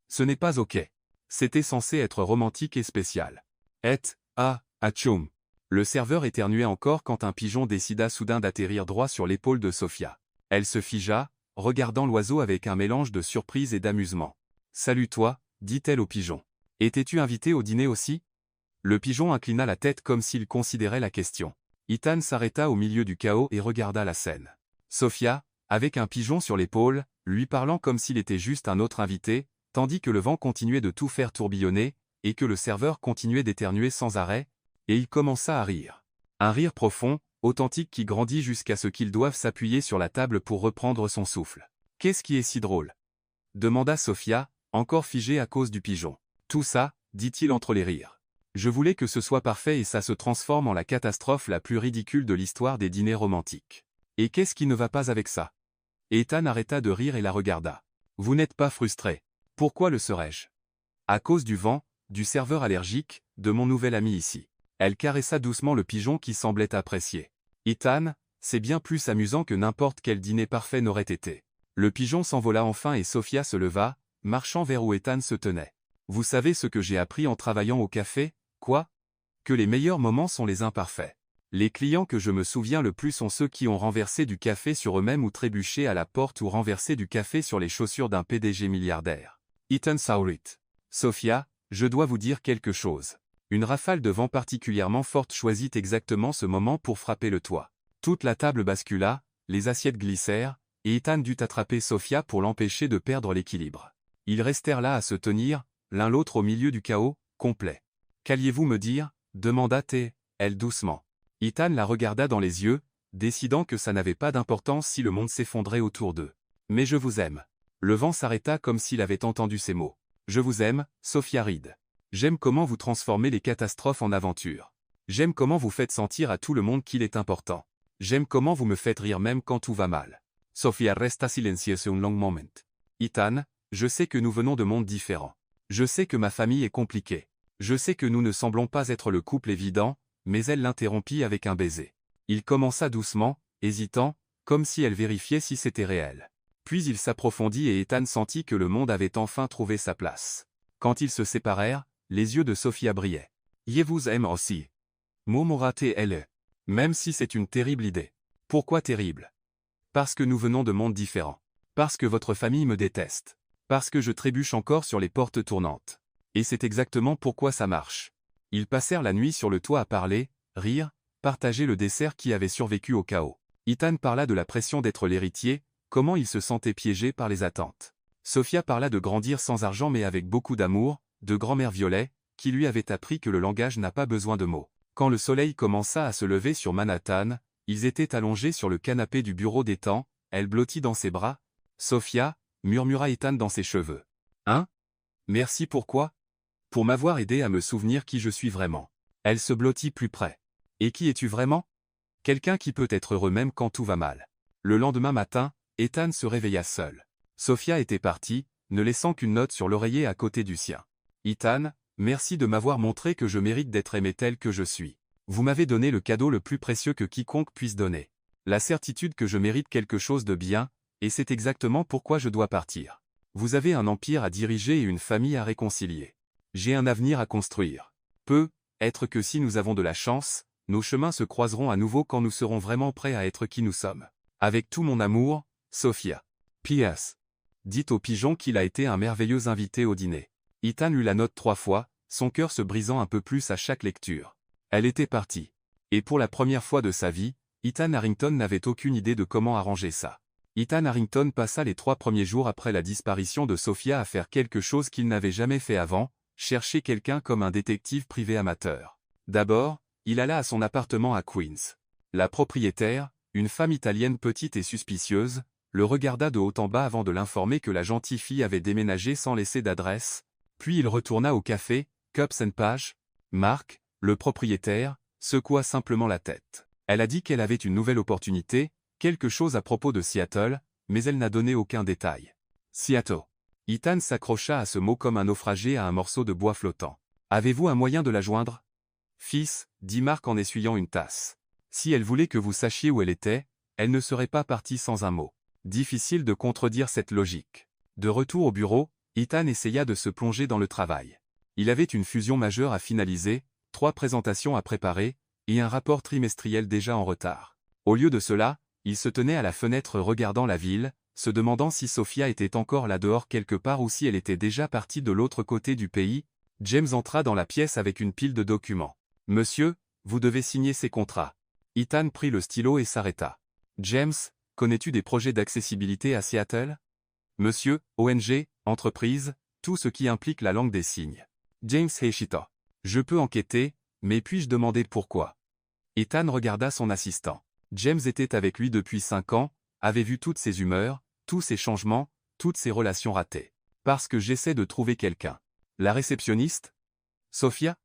Ce n'est pas ok. C'était censé être romantique et spécial. Atchoum. Le serveur éternuait encore quand un pigeon décida soudain d'atterrir droit sur l'épaule de Sofia. Elle se figea, regardant l'oiseau avec un mélange de surprise et d'amusement. « Salut toi, dit-elle au pigeon. Étais-tu invité au dîner aussi? » Le pigeon inclina la tête comme s'il considérait la question. Ethan s'arrêta au milieu du chaos et regarda la scène. Sofia, avec un pigeon sur l'épaule, lui parlant comme s'il était juste un autre invité, tandis que le vent continuait de tout faire tourbillonner, et que le serveur continuait d'éternuer sans arrêt, et il commença à rire. Un rire profond, authentique qui grandit jusqu'à ce qu'il doive s'appuyer sur la table pour reprendre son souffle. « Qu'est-ce qui est si drôle? » demanda Sofia, encore figée à cause du pigeon. « Tout ça, dit-il entre les rires. Je voulais que ce soit parfait et ça se transforme en la catastrophe la plus ridicule de l'histoire des dîners romantiques. Et qu'est-ce qui ne va pas avec ça? » Ethan arrêta de rire et la regarda. « Vous n'êtes pas frustré. Pourquoi le serais-je? À cause du vent, du serveur allergique, de mon nouvel ami ici. Elle caressa doucement le pigeon qui semblait apprécier. Ethan, c'est bien plus amusant que n'importe quel dîner parfait n'aurait été. Le pigeon s'envola enfin et Sophia se leva, marchant vers où Ethan se tenait. Vous savez ce que j'ai appris en travaillant au café, quoi? Que les meilleurs moments sont les imparfaits. Les clients que je me souviens le plus sont ceux qui ont renversé du café sur eux-mêmes ou trébuché à la porte ou renversé du café sur les chaussures d'un PDG milliardaire. Ethan Saurit. Sophia, je dois vous dire quelque chose. Une rafale de vent particulièrement forte choisit exactement ce moment pour frapper le toit. Toute la table bascula, les assiettes glissèrent, et Ethan dut attraper Sophia pour l'empêcher de perdre l'équilibre. Ils restèrent là à se tenir, l'un l'autre au milieu du chaos, complet. « Qu'alliez-vous me dire » demanda-t-elle, elle doucement. Ethan la regarda dans les yeux, décidant que ça n'avait pas d'importance si le monde s'effondrait autour d'eux. « Mais je vous aime. » Le vent s'arrêta comme s'il avait entendu ces mots. « Je vous aime, Sophia Reed. J'aime comment vous transformez les catastrophes en aventures. J'aime comment vous faites sentir à tout le monde qu'il est important. J'aime comment vous me faites rire même quand tout va mal. » Sophia resta silencieuse un long moment. « Ethan, je sais que nous venons de mondes différents. Je sais que ma famille est compliquée. Je sais que nous ne semblons pas être le couple évident, mais elle l'interrompit avec un baiser. Il commença doucement, hésitant, comme si elle vérifiait si c'était réel. Puis il s'approfondit et Ethan sentit que le monde avait enfin trouvé sa place. Quand ils se séparèrent, les yeux de Sophia brillaient. « Je vous aime aussi. » murmura-t-elle. « Même si c'est une terrible idée. » « Pourquoi terrible? » « Parce que nous venons de mondes différents. Parce que votre famille me déteste. Parce que je trébuche encore sur les portes tournantes. Et c'est exactement pourquoi ça marche. » Ils passèrent la nuit sur le toit à parler, rire, partager le dessert qui avait survécu au chaos. Ethan parla de la pression d'être l'héritier, comment il se sentait piégé par les attentes. Sophia parla de grandir sans argent mais avec beaucoup d'amour, de grand-mère Violet, qui lui avait appris que le langage n'a pas besoin de mots. Quand le soleil commença à se lever sur Manhattan, ils étaient allongés sur le canapé du bureau d'Ethan, elle blottit dans ses bras. « Sophia » murmura Ethan dans ses cheveux. « Hein? Merci pourquoi? » « Pour m'avoir aidé à me souvenir qui je suis vraiment. » Elle se blottit plus près. « Et qui es-tu vraiment? » Quelqu'un qui peut être heureux même quand tout va mal. Le lendemain matin, Ethan se réveilla seul. Sophia était partie, ne laissant qu'une note sur l'oreiller à côté du sien. « Ethan, merci de m'avoir montré que je mérite d'être aimé tel que je suis. Vous m'avez donné le cadeau le plus précieux que quiconque puisse donner. La certitude que je mérite quelque chose de bien, et c'est exactement pourquoi je dois partir. Vous avez un empire à diriger et une famille à réconcilier. J'ai un avenir à construire. Peut-être que si nous avons de la chance, nos chemins se croiseront à nouveau quand nous serons vraiment prêts à être qui nous sommes. Avec tout mon amour, Sophia. P.S. Dites au pigeon qu'il a été un merveilleux invité au dîner. » Ethan lut la note 3 fois, son cœur se brisant un peu plus à chaque lecture. Elle était partie. Et pour la première fois de sa vie, Ethan Harrington n'avait aucune idée de comment arranger ça. Ethan Harrington passa les 3 premiers jours après la disparition de Sophia à faire quelque chose qu'il n'avait jamais fait avant, chercher quelqu'un comme un détective privé amateur. D'abord, il alla à son appartement à Queens. La propriétaire, une femme italienne petite et suspicieuse, le regarda de haut en bas avant de l'informer que la gentille fille avait déménagé sans laisser d'adresse, puis il retourna au café, Cups and Page. Mark, le propriétaire, secoua simplement la tête. Elle a dit qu'elle avait une nouvelle opportunité, quelque chose à propos de Seattle, mais elle n'a donné aucun détail. Seattle. Ethan s'accrocha à ce mot comme un naufragé à un morceau de bois flottant. « Avez-vous un moyen de la joindre? » « Fils, dit Mark en essuyant une tasse. Si elle voulait que vous sachiez où elle était, elle ne serait pas partie sans un mot. Difficile de contredire cette logique. De retour au bureau, Ethan essaya de se plonger dans le travail. Il avait une fusion majeure à finaliser, 3 présentations à préparer, et un rapport trimestriel déjà en retard. Au lieu de cela, il se tenait à la fenêtre regardant la ville, se demandant si Sophia était encore là dehors quelque part ou si elle était déjà partie de l'autre côté du pays. James entra dans la pièce avec une pile de documents. « Monsieur, vous devez signer ces contrats. » Ethan prit le stylo et s'arrêta. « James, connais-tu des projets d'accessibilité à Seattle? » « Monsieur, ONG, entreprise, tout ce qui implique la langue des signes. » James hésita. « Je peux enquêter, mais puis-je demander pourquoi? » Ethan regarda son assistant. James était avec lui depuis 5 ans, avait vu toutes ses humeurs, tous ses changements, toutes ses relations ratées. « Parce que j'essaie de trouver quelqu'un. » La réceptionniste? Sophia?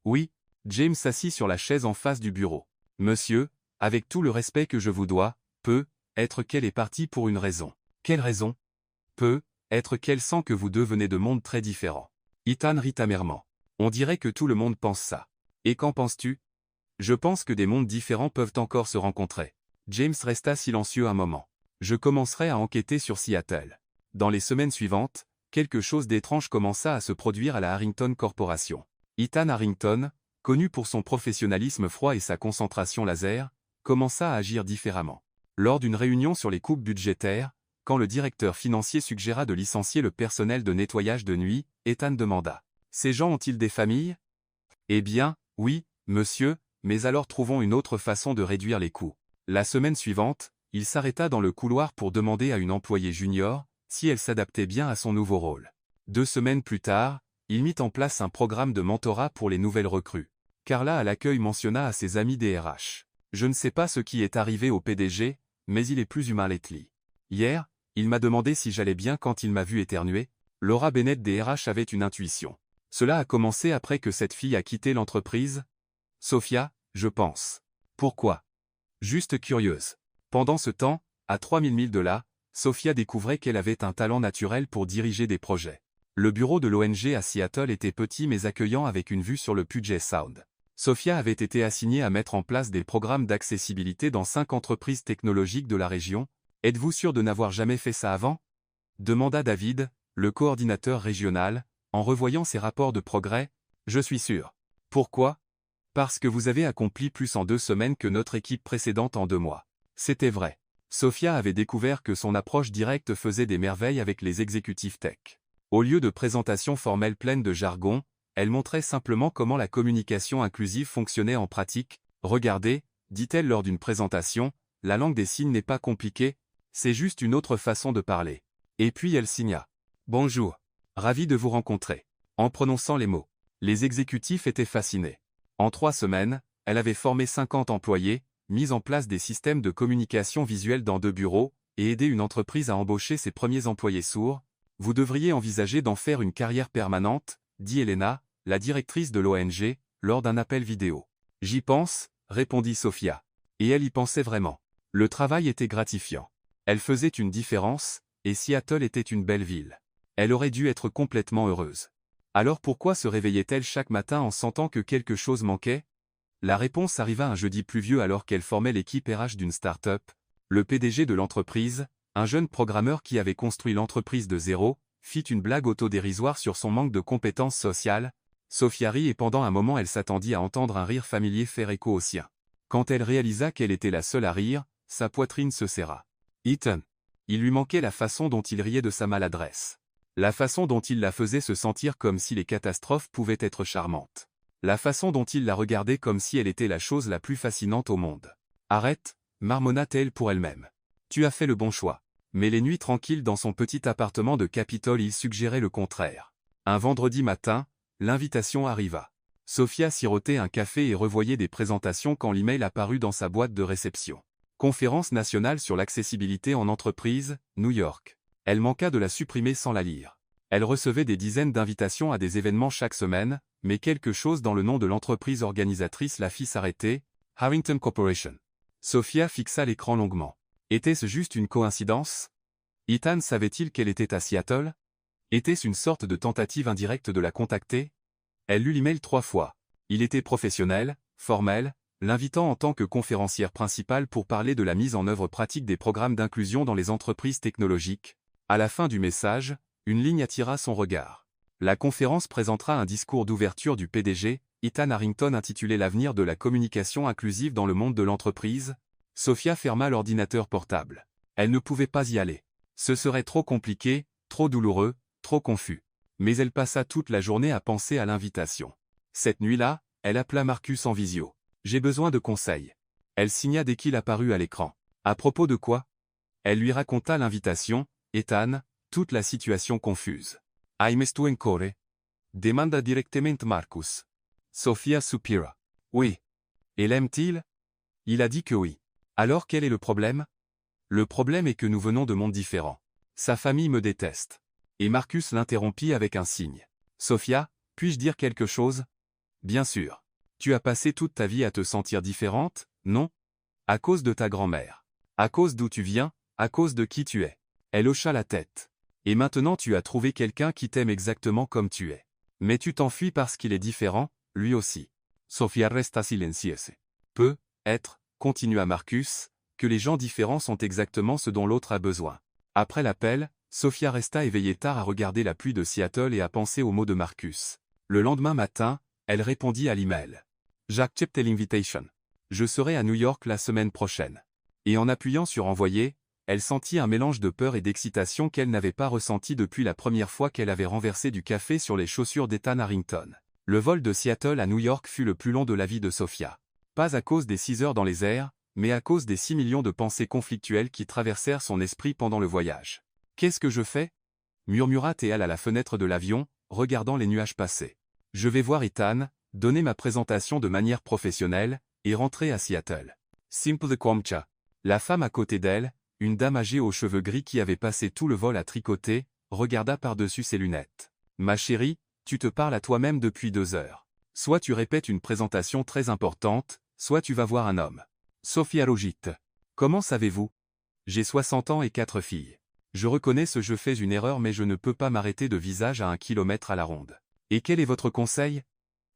Oui. James s'assit sur la chaise en face du bureau. « Monsieur, avec tout le respect que je vous dois, peut-être qu'elle est partie pour une raison. » Quelle raison? être qu'elle sent que vous deux venez de mondes très différents. Ethan rit amèrement. On dirait que tout le monde pense ça. Et qu'en penses-tu? Je pense que des mondes différents peuvent encore se rencontrer. James resta silencieux un moment. Je commencerai à enquêter sur Seattle. Dans les semaines suivantes, quelque chose d'étrange commença à se produire à la Harrington Corporation. Ethan Harrington, connu pour son professionnalisme froid et sa concentration laser, commença à agir différemment. Lors d'une réunion sur les coupes budgétaires, quand le directeur financier suggéra de licencier le personnel de nettoyage de nuit, Ethan demanda « Ces gens ont-ils des familles ?» « Eh bien, oui, monsieur, mais alors trouvons une autre façon de réduire les coûts. » La semaine suivante, il s'arrêta dans le couloir pour demander à une employée junior si elle s'adaptait bien à son nouveau rôle. 2 semaines plus tard, il mit en place un programme de mentorat pour les nouvelles recrues. Carla à l'accueil mentionna à ses amis des RH. « Je ne sais pas ce qui est arrivé au PDG, mais il est plus humain lately. Hier, il m'a demandé si j'allais bien quand il m'a vu éternuer. » Laura Bennett des RH avait une intuition. Cela a commencé après que cette fille a quitté l'entreprise? Sophia, je pense. Pourquoi? Juste curieuse. Pendant ce temps, à 3000 milles de là, Sophia découvrait qu'elle avait un talent naturel pour diriger des projets. Le bureau de l'ONG à Seattle était petit mais accueillant avec une vue sur le Puget Sound. Sophia avait été assignée à mettre en place des programmes d'accessibilité dans 5 entreprises technologiques de la région. « Êtes-vous sûr de n'avoir jamais fait ça avant ?» demanda David, le coordinateur régional, en revoyant ses rapports de progrès. « Je suis sûr. Pourquoi? Parce que vous avez accompli plus en 2 semaines que notre équipe précédente en 2 mois. » C'était vrai. Sophia avait découvert que son approche directe faisait des merveilles avec les exécutifs tech. Au lieu de présentations formelles pleines de jargon, elle montrait simplement comment la communication inclusive fonctionnait en pratique. « Regardez, dit-elle lors d'une présentation, la langue des signes n'est pas compliquée, c'est juste une autre façon de parler. » Et puis elle signa. « Bonjour. Ravi de vous rencontrer. » En prononçant les mots, les exécutifs étaient fascinés. En 3 semaines, elle avait formé 50 employés, mis en place des systèmes de communication visuelle dans 2 bureaux, et aidé une entreprise à embaucher ses premiers employés sourds. « Vous devriez envisager d'en faire une carrière permanente, dit Elena, la directrice de l'ONG, lors d'un appel vidéo. « J'y pense, répondit Sophia. Et elle y pensait vraiment. Le travail était gratifiant. Elle faisait une différence, et Seattle était une belle ville. Elle aurait dû être complètement heureuse. Alors pourquoi se réveillait-elle chaque matin en sentant que quelque chose manquait? La réponse arriva un jeudi pluvieux alors qu'elle formait l'équipe RH d'une start-up. Le PDG de l'entreprise, un jeune programmeur qui avait construit l'entreprise de zéro, fit une blague autodérisoire sur son manque de compétences sociales. Sophia rit et pendant un moment elle s'attendit à entendre un rire familier faire écho au sien. Quand elle réalisa qu'elle était la seule à rire, sa poitrine se serra. Ethan. Il lui manquait la façon dont il riait de sa maladresse. La façon dont il la faisait se sentir comme si les catastrophes pouvaient être charmantes. La façon dont il la regardait comme si elle était la chose la plus fascinante au monde. Arrête, marmonna-t-elle pour elle-même. Tu as fait le bon choix. Mais les nuits tranquilles dans son petit appartement de Capitol il suggérait le contraire. Un vendredi matin, l'invitation arriva. Sophia sirotait un café et revoyait des présentations quand l'email apparut dans sa boîte de réception. Conférence nationale sur l'accessibilité en entreprise, New York. Elle manqua de la supprimer sans la lire. Elle recevait des dizaines d'invitations à des événements chaque semaine, mais quelque chose dans le nom de l'entreprise organisatrice la fit s'arrêter. Harrington Corporation. Sophia fixa l'écran longuement. Était-ce juste une coïncidence? Ethan savait-il qu'elle était à Seattle? Était-ce une sorte de tentative indirecte de la contacter? Elle lut l'email 3 fois. Il était professionnel, formel, l'invitant en tant que conférencière principale pour parler de la mise en œuvre pratique des programmes d'inclusion dans les entreprises technologiques. À la fin du message, une ligne attira son regard. La conférence présentera un discours d'ouverture du PDG, Ethan Harrington intitulé L'avenir de la communication inclusive dans le monde de l'entreprise. Sophia ferma l'ordinateur portable. Elle ne pouvait pas y aller. Ce serait trop compliqué, trop douloureux, trop confus. Mais elle passa toute la journée à penser à l'invitation. Cette nuit-là, elle appela Marcus en visio. « J'ai besoin de conseils. » Elle signa dès qu'il apparut à l'écran. « À propos de quoi ?» Elle lui raconta l'invitation, Ethan, toute la situation confuse. « Hai mesto encore ?» demanda directement Marcus. Sophia soupira. « Oui. Et l'aime-t-il ?» Il a dit que oui. « Alors quel est le problème ?» Le problème est que nous venons de mondes différents. Sa famille me déteste. Et Marcus l'interrompit avec un signe. « Sophia, puis-je dire quelque chose ?»« Bien sûr. Tu as passé toute ta vie à te sentir différente, non? À cause de ta grand-mère. À cause d'où tu viens, à cause de qui tu es. » Elle hocha la tête. Et maintenant tu as trouvé quelqu'un qui t'aime exactement comme tu es. Mais tu t'enfuis parce qu'il est différent, lui aussi. Sofia resta silencieuse. Peut être, continua Marcus, que les gens différents sont exactement ce dont l'autre a besoin. Après l'appel, Sofia resta éveillée tard à regarder la pluie de Seattle et à penser aux mots de Marcus. Le lendemain matin, elle répondit à l'email. J'accepte l'invitation. Je serai à New York la semaine prochaine. Et en appuyant sur envoyer, elle sentit un mélange de peur et d'excitation qu'elle n'avait pas ressenti depuis la première fois qu'elle avait renversé du café sur les chaussures d'Ethan Harrington. Le vol de Seattle à New York fut le plus long de la vie de Sofia. Pas à cause des 6 heures dans les airs, mais à cause des 6 millions de pensées conflictuelles qui traversèrent son esprit pendant le voyage. « Qu'est-ce que je fais » murmura Théal à la fenêtre de l'avion, regardant les nuages passer. « Je vais voir Ethan, donner ma présentation de manière professionnelle, et rentrer à Seattle. » Simple Kwamcha. La femme à côté d'elle, une dame âgée aux cheveux gris qui avait passé tout le vol à tricoter, regarda par-dessus ses lunettes. « Ma chérie, tu te parles à toi-même depuis 2 heures. Soit tu répètes une présentation très importante, soit tu vas voir un homme. » Sofia rugit. « Comment savez-vous ? J'ai 60 ans et 4 filles. Je reconnais ce je fais une erreur mais je ne peux pas m'arrêter de visage à 1 kilomètre à la ronde. Et quel est votre conseil ? »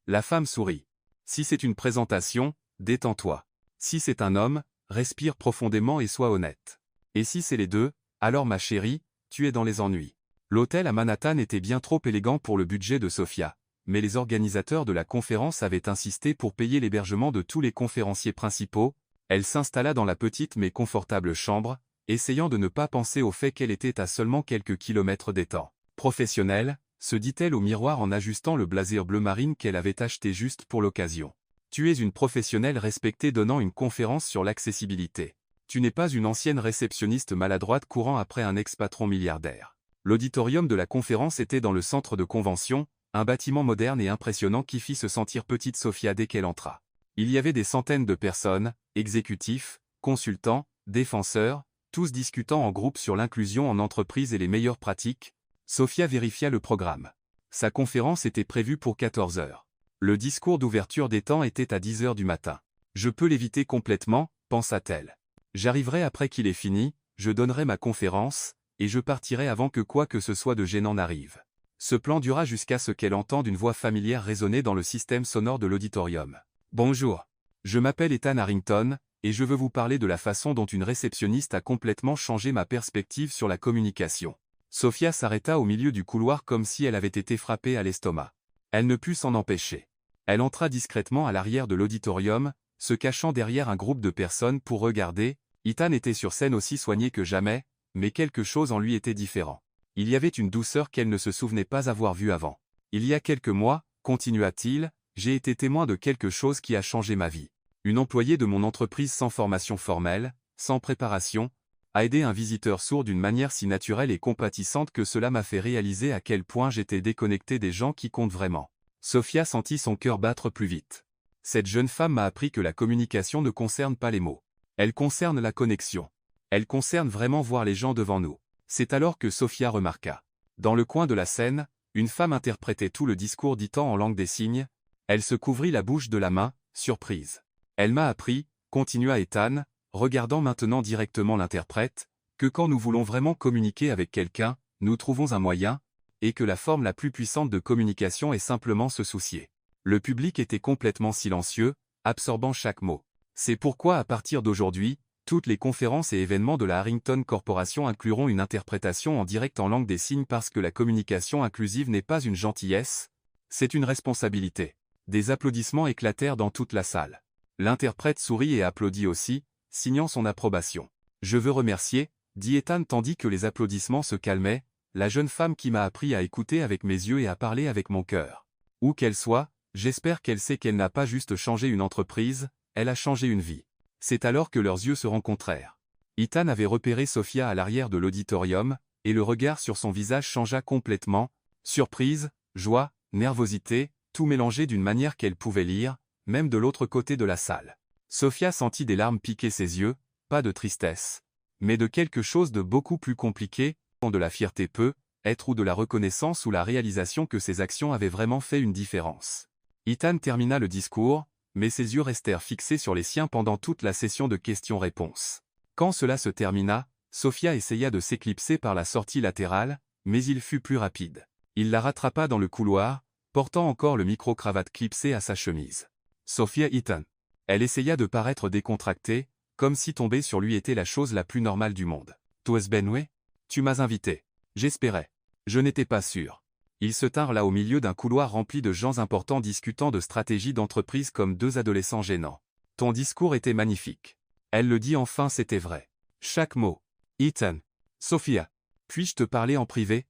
La femme sourit. « Si c'est une présentation, détends-toi. Si c'est un homme, respire profondément et sois honnête. Et si c'est les deux, alors ma chérie, tu es dans les ennuis. » L'hôtel à Manhattan était bien trop élégant pour le budget de Sofia, mais les organisateurs de la conférence avaient insisté pour payer l'hébergement de tous les conférenciers principaux. Elle s'installa dans la petite mais confortable chambre, essayant de ne pas penser au fait qu'elle était à seulement quelques kilomètres d'Ethan. « Professionnelle » se dit-elle au miroir en ajustant le blazer bleu marine qu'elle avait acheté juste pour l'occasion. « Tu es une professionnelle respectée donnant une conférence sur l'accessibilité. Tu n'es pas une ancienne réceptionniste maladroite courant après un ex-patron milliardaire. » L'auditorium de la conférence était dans le centre de convention, un bâtiment moderne et impressionnant qui fit se sentir petite Sofia dès qu'elle entra. Il y avait des centaines de personnes, exécutifs, consultants, défenseurs, tous discutant en groupe sur l'inclusion en entreprise et les meilleures pratiques. Sofia vérifia le programme. Sa conférence était prévue pour 14 heures. Le discours d'ouverture d'Ethan était à 10 heures du matin. « Je peux l'éviter complètement, pensa-t-elle. J'arriverai après qu'il ait fini, je donnerai ma conférence, et je partirai avant que quoi que ce soit de gênant n'arrive. » Ce plan dura jusqu'à ce qu'elle entende une voix familière résonner dans le système sonore de l'auditorium. « Bonjour. Je m'appelle Ethan Harrington, et je veux vous parler de la façon dont une réceptionniste a complètement changé ma perspective sur la communication. » Sofia s'arrêta au milieu du couloir comme si elle avait été frappée à l'estomac. Elle ne put s'en empêcher. Elle entra discrètement à l'arrière de l'auditorium, se cachant derrière un groupe de personnes pour regarder. Ethan était sur scène aussi soigné que jamais, mais quelque chose en lui était différent. Il y avait une douceur qu'elle ne se souvenait pas avoir vue avant. « Il y a quelques mois, continua-t-il, j'ai été témoin de quelque chose qui a changé ma vie. Une employée de mon entreprise sans formation formelle, sans préparation, a aidé un visiteur sourd d'une manière si naturelle et compatissante que cela m'a fait réaliser à quel point j'étais déconnecté des gens qui comptent vraiment. » Sofia sentit son cœur battre plus vite. Cette jeune femme m'a appris que la communication ne concerne pas les mots. Elle concerne la connexion. Elle concerne vraiment voir les gens devant nous. C'est alors que Sofia remarqua. Dans le coin de la scène, une femme interprétait tout le discours d'Ethan en langue des signes. Elle se couvrit la bouche de la main, surprise. Elle m'a appris, continua Ethan, regardant maintenant directement l'interprète, que quand nous voulons vraiment communiquer avec quelqu'un, nous trouvons un moyen, et que la forme la plus puissante de communication est simplement se soucier. Le public était complètement silencieux, absorbant chaque mot. C'est pourquoi à partir d'aujourd'hui, toutes les conférences et événements de la Harrington Corporation incluront une interprétation en direct en langue des signes parce que la communication inclusive n'est pas une gentillesse, c'est une responsabilité. Des applaudissements éclatèrent dans toute la salle. L'interprète sourit et applaudit aussi, signant son approbation. « Je veux remercier, » dit Ethan tandis que les applaudissements se calmaient, « la jeune femme qui m'a appris à écouter avec mes yeux et à parler avec mon cœur. Où qu'elle soit, j'espère qu'elle sait qu'elle n'a pas juste changé une entreprise, elle a changé une vie. » C'est alors que leurs yeux se rencontrèrent. Ethan avait repéré Sofia à l'arrière de l'auditorium, et le regard sur son visage changea complètement. Surprise, joie, nervosité, tout mélangé d'une manière qu'elle pouvait lire, même de l'autre côté de la salle. Sofia sentit des larmes piquer ses yeux, pas de tristesse, mais de quelque chose de beaucoup plus compliqué, de la fierté peut-être ou de la reconnaissance ou la réalisation que ses actions avaient vraiment fait une différence. Ethan termina le discours, mais ses yeux restèrent fixés sur les siens pendant toute la session de questions-réponses. Quand cela se termina, Sofia essaya de s'éclipser par la sortie latérale, mais il fut plus rapide. Il la rattrapa dans le couloir, portant encore le micro-cravate clipsé à sa chemise. Sophia Ethan. Elle essaya de paraître décontractée, comme si tomber sur lui était la chose la plus normale du monde. Toi Benway? Tu m'as invité. J'espérais. Je n'étais pas sûr. Ils se tinrent là au milieu d'un couloir rempli de gens importants discutant de stratégie d'entreprise comme deux adolescents gênants. Ton discours était magnifique. Elle le dit enfin, c'était vrai. Chaque mot. Ethan. Sophia. Puis-je te parler en privé?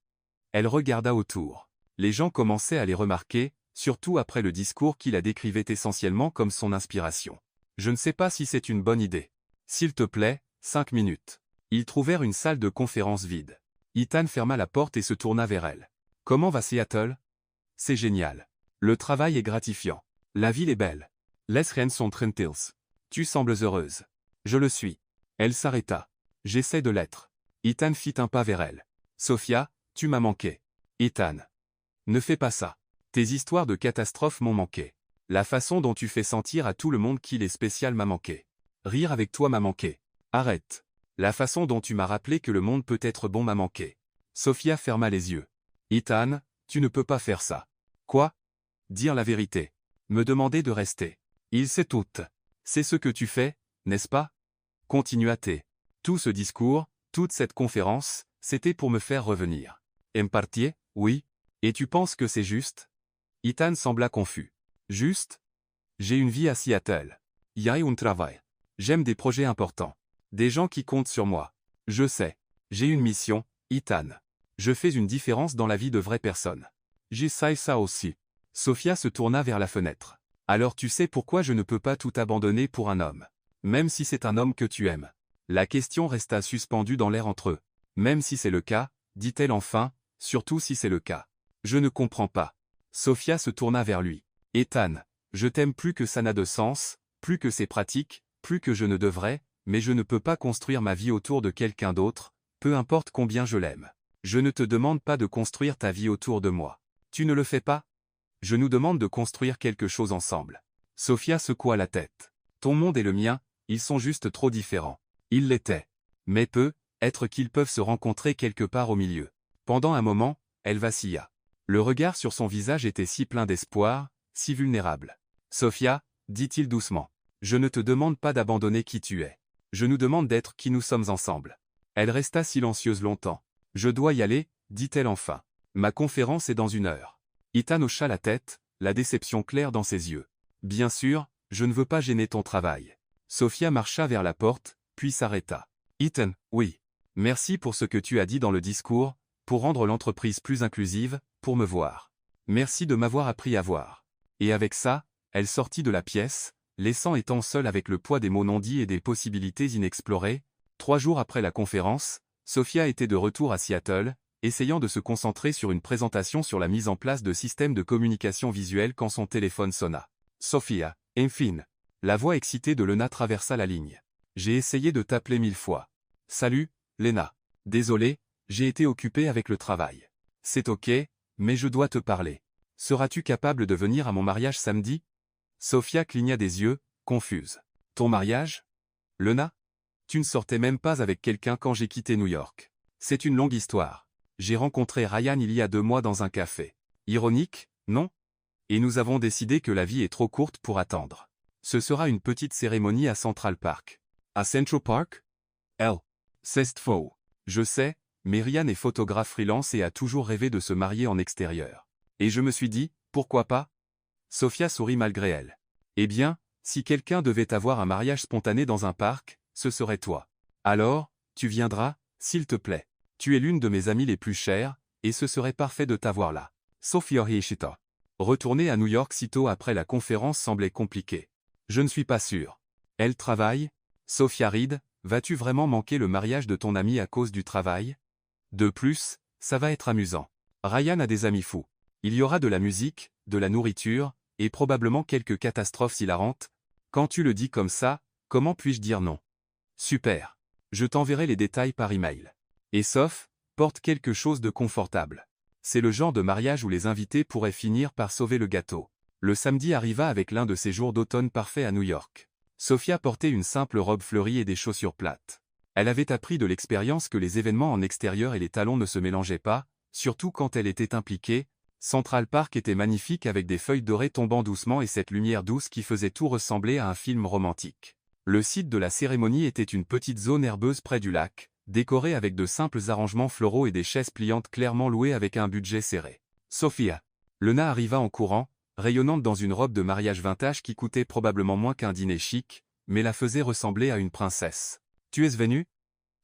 Elle regarda autour. Les gens commençaient à les remarquer, surtout après le discours qui la décrivait essentiellement comme son inspiration. Je ne sais pas si c'est une bonne idée. S'il te plaît, 5 minutes. Ils trouvèrent une salle de conférence vide. Ethan ferma la porte et se tourna vers elle. Comment va Seattle? C'est génial. Le travail est gratifiant. La ville est belle. Les rien sont tranquilles. Tu sembles heureuse. Je le suis. Elle s'arrêta. J'essaie de l'être. Ethan fit un pas vers elle. Sophia, tu m'as manqué. Ethan. Ne fais pas ça. Tes histoires de catastrophes m'ont manqué. La façon dont tu fais sentir à tout le monde qu'il est spécial m'a manqué. Rire avec toi m'a manqué. Arrête. La façon dont tu m'as rappelé que le monde peut être bon m'a manqué. Sophia ferma les yeux. Ethan, tu ne peux pas faire ça. Quoi? Dire la vérité. Me demander de rester. Il sait tout. C'est ce que tu fais, n'est-ce pas? Continua-t-elle. Tout ce discours, toute cette conférence, c'était pour me faire revenir. En partie, oui. Et tu penses que c'est juste? Ethan sembla confus. Juste? J'ai une vie à Seattle. Y a un travail. J'aime des projets importants. Des gens qui comptent sur moi. Je sais. J'ai une mission, Ethan. Je fais une différence dans la vie de vraies personnes. J'essaie ça aussi. Sophia se tourna vers la fenêtre. Alors tu sais pourquoi je ne peux pas tout abandonner pour un homme. Même si c'est un homme que tu aimes. La question resta suspendue dans l'air entre eux. Même si c'est le cas, dit-elle enfin, surtout si c'est le cas. Je ne comprends pas. Sophia se tourna vers lui. Ethan, je t'aime plus que ça n'a de sens, plus que c'est pratique, plus que je ne devrais, mais je ne peux pas construire ma vie autour de quelqu'un d'autre, peu importe combien je l'aime. Je ne te demande pas de construire ta vie autour de moi. Tu ne le fais pas? Je nous demande de construire quelque chose ensemble. Sophia secoua la tête. Ton monde et le mien, ils sont juste trop différents. Ils l'étaient. Mais être qu'ils peuvent se rencontrer quelque part au milieu. Pendant un moment, elle vacilla. Le regard sur son visage était si plein d'espoir, si vulnérable. Sophia, dit-il doucement, je ne te demande pas d'abandonner qui tu es. Je nous demande d'être qui nous sommes ensemble. Elle resta silencieuse longtemps. Je dois y aller, dit-elle enfin. Ma conférence est dans 1 heure. Ethan hocha la tête, la déception claire dans ses yeux. Bien sûr, je ne veux pas gêner ton travail. Sophia marcha vers la porte, puis s'arrêta. Ethan, oui. Merci pour ce que tu as dit dans le discours, pour rendre l'entreprise plus inclusive, pour me voir. Merci de m'avoir appris à voir. Et avec ça, elle sortit de la pièce, laissant Ethan seul avec le poids des mots non dits et des possibilités inexplorées. 3 jours après la conférence, Sophia était de retour à Seattle, essayant de se concentrer sur une présentation sur la mise en place de systèmes de communication visuelle quand son téléphone sonna. Sophia, enfin. La voix excitée de Lena traversa la ligne. J'ai essayé de t'appeler 1000 fois. Salut, Lena. Désolé, j'ai été occupé avec le travail. C'est ok, mais je dois te parler. Seras-tu capable de venir à mon mariage samedi? Sophia cligna des yeux, confuse. Ton mariage? Lena? Tu ne sortais même pas avec quelqu'un quand j'ai quitté New York. C'est une longue histoire. J'ai rencontré Ryan il y a 2 mois dans un café. Ironique, non? Et nous avons décidé que la vie est trop courte pour attendre. Ce sera une petite cérémonie à Central Park. À Central Park? C'est faux. Je sais, mais Ryan est photographe freelance et a toujours rêvé de se marier en extérieur. Et je me suis dit, pourquoi pas? Sophia sourit malgré elle. Eh bien, si quelqu'un devait avoir un mariage spontané dans un parc, ce serait toi. Alors, tu viendras, s'il te plaît. Tu es l'une de mes amies les plus chères, et ce serait parfait de t'avoir là. Sophia Hishita. Retourner à New York sitôt après la conférence semblait compliqué. Je ne suis pas sûr. Elle travaille? Sophia Reed, vas-tu vraiment manquer le mariage de ton ami à cause du travail? De plus, ça va être amusant. Ryan a des amis fous. Il y aura de la musique, de la nourriture, et probablement quelques catastrophes hilarantes. Quand tu le dis comme ça, comment puis-je dire non? Super. Je t'enverrai les détails par email. Et sauf, porte quelque chose de confortable. C'est le genre de mariage où les invités pourraient finir par sauver le gâteau. Le samedi arriva avec l'un de ces jours d'automne parfaits à New York. Sophia portait une simple robe fleurie et des chaussures plates. Elle avait appris de l'expérience que les événements en extérieur et les talons ne se mélangeaient pas, surtout quand elle était impliquée. Central Park était magnifique avec des feuilles dorées tombant doucement et cette lumière douce qui faisait tout ressembler à un film romantique. Le site de la cérémonie était une petite zone herbeuse près du lac, décorée avec de simples arrangements floraux et des chaises pliantes clairement louées avec un budget serré. Sophia. Lena arriva en courant, rayonnante dans une robe de mariage vintage qui coûtait probablement moins qu'un dîner chic, mais la faisait ressembler à une princesse. « Tu es venue ? » ?»«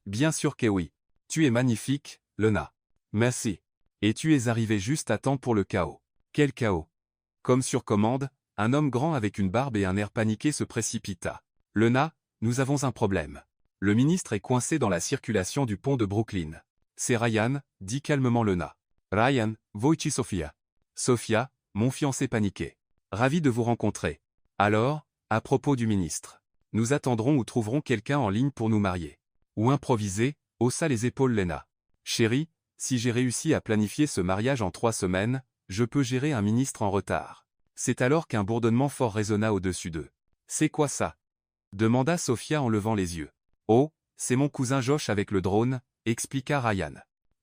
Bien sûr que oui. Tu es magnifique, Lena. »« Merci. Et tu es arrivé juste à temps pour le chaos. » »« Quel chaos ?» Comme sur commande, un homme grand avec une barbe et un air paniqué se précipita. « Lena, nous avons un problème. Le ministre est coincé dans la circulation du pont de Brooklyn. »« C'est Ryan, » dit calmement Lena. « Ryan, voici Sophia. »« Sophia, mon fiancé paniqué. Ravi de vous rencontrer. Alors, à propos du ministre. Nous attendrons ou trouverons quelqu'un en ligne pour nous marier. » Ou improviser, haussa les épaules Lena. « Chérie, si j'ai réussi à planifier ce mariage en 3 semaines, je peux gérer un ministre en retard. » C'est alors qu'un bourdonnement fort résonna au-dessus d'eux. « C'est quoi ça ?» demanda Sophia en levant les yeux. « Oh, c'est mon cousin Josh avec le drone, » expliqua Ryan.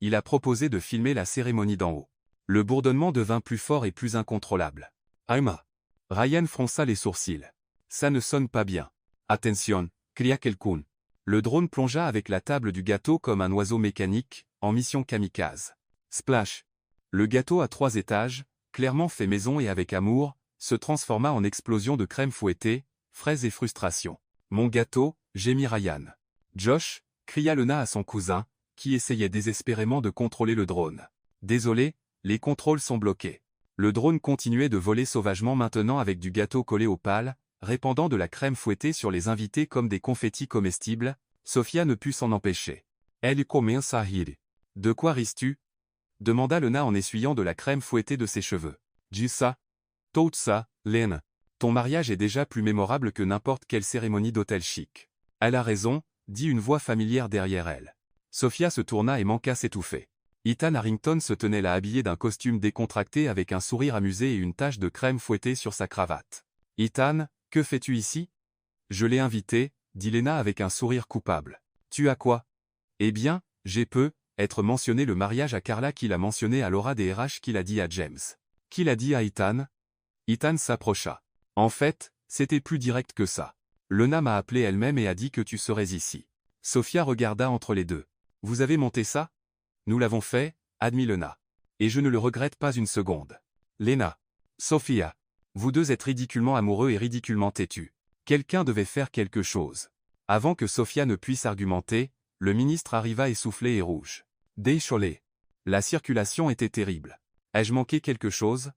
Il a proposé de filmer la cérémonie d'en haut. Le bourdonnement devint plus fort et plus incontrôlable. « Aima !» Ryan fronça les sourcils. « Ça ne sonne pas bien. »« Attention !» cria quelqu'un. Le drone plongea avec la table du gâteau comme un oiseau mécanique, en mission kamikaze. Splash! Le gâteau à 3 étages, clairement fait maison et avec amour, se transforma en explosion de crème fouettée, fraises et frustration. « Mon gâteau !» gémit Ryan. « Josh !» cria Lena à son cousin, qui essayait désespérément de contrôler le drone. « Désolé, les contrôles sont bloqués. » Le drone continuait de voler sauvagement maintenant avec du gâteau collé aux pales, répandant de la crème fouettée sur les invités comme des confettis comestibles. Sophia ne put s'en empêcher. Elle commença à rire. « De quoi ris-tu » demanda Lena en essuyant de la crème fouettée de ses cheveux. « Dis ça. Tout ça, Lena. Ton mariage est déjà plus mémorable que n'importe quelle cérémonie d'hôtel chic. » Elle a raison, dit une voix familière derrière elle. Sophia se tourna et manqua s'étouffer. Ethan Harrington se tenait là habillé d'un costume décontracté avec un sourire amusé et une tache de crème fouettée sur sa cravate. « Ethan, que fais-tu ici ?»« Je l'ai invité, » dit Lena avec un sourire coupable. « Tu as quoi ?»« Eh bien, j'ai être mentionné le mariage à Carla qui l'a mentionné à Laura des RH qui l'a dit à James. Qui l'a dit à Ethan ?» Ethan s'approcha. « En fait, c'était plus direct que ça. Lena m'a appelé elle-même et a dit que tu serais ici. » Sophia regarda entre les deux. « Vous avez monté ça ?»« Nous l'avons fait, » admit Lena. « Et je ne le regrette pas une seconde. » Lena. Sophia. Vous deux êtes ridiculement amoureux et ridiculement têtus. Quelqu'un devait faire quelque chose. Avant que Sophia ne puisse argumenter, le ministre arriva essoufflé et rouge. Décholé. La circulation était terrible. Ai-je manqué quelque chose?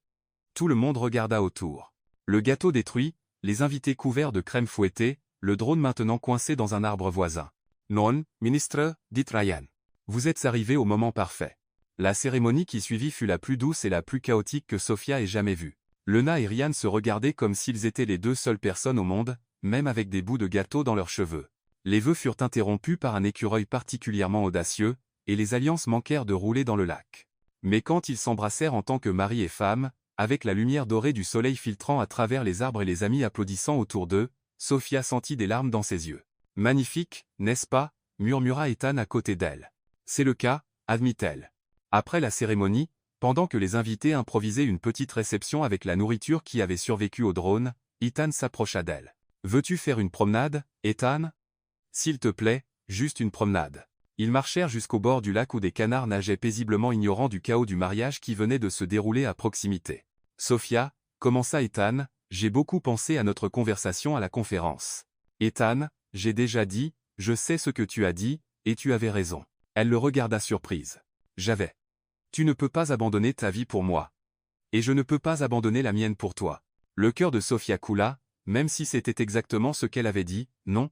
Tout le monde regarda autour. Le gâteau détruit, les invités couverts de crème fouettée, le drone maintenant coincé dans un arbre voisin. Non, ministre, dit Ryan. Vous êtes arrivé au moment parfait. La cérémonie qui suivit fut la plus douce et la plus chaotique que Sophia ait jamais vue. Lena et Ryan se regardaient comme s'ils étaient les 2 seules personnes au monde, même avec des bouts de gâteau dans leurs cheveux. Les vœux furent interrompus par un écureuil particulièrement audacieux, et les alliances manquèrent de rouler dans le lac. Mais quand ils s'embrassèrent en tant que mari et femme, avec la lumière dorée du soleil filtrant à travers les arbres et les amis applaudissant autour d'eux, Sophia sentit des larmes dans ses yeux. « Magnifique, n'est-ce pas ?» murmura Ethan à côté d'elle. « C'est le cas, » admit-elle. Après la cérémonie, pendant que les invités improvisaient une petite réception avec la nourriture qui avait survécu au drone, Ethan s'approcha d'elle. « Veux-tu faire une promenade, Ethan ? » « S'il te plaît, juste une promenade. » Ils marchèrent jusqu'au bord du lac où des canards nageaient paisiblement ignorant du chaos du mariage qui venait de se dérouler à proximité. « Sophia, » commença Ethan, « j'ai beaucoup pensé à notre conversation à la conférence. »« Ethan, j'ai déjà dit, je sais ce que tu as dit, et tu avais raison. » Elle le regarda surprise. « J'avais. Tu ne peux pas abandonner ta vie pour moi. Et je ne peux pas abandonner la mienne pour toi. » Le cœur de Sophia coula, même si c'était exactement ce qu'elle avait dit, non.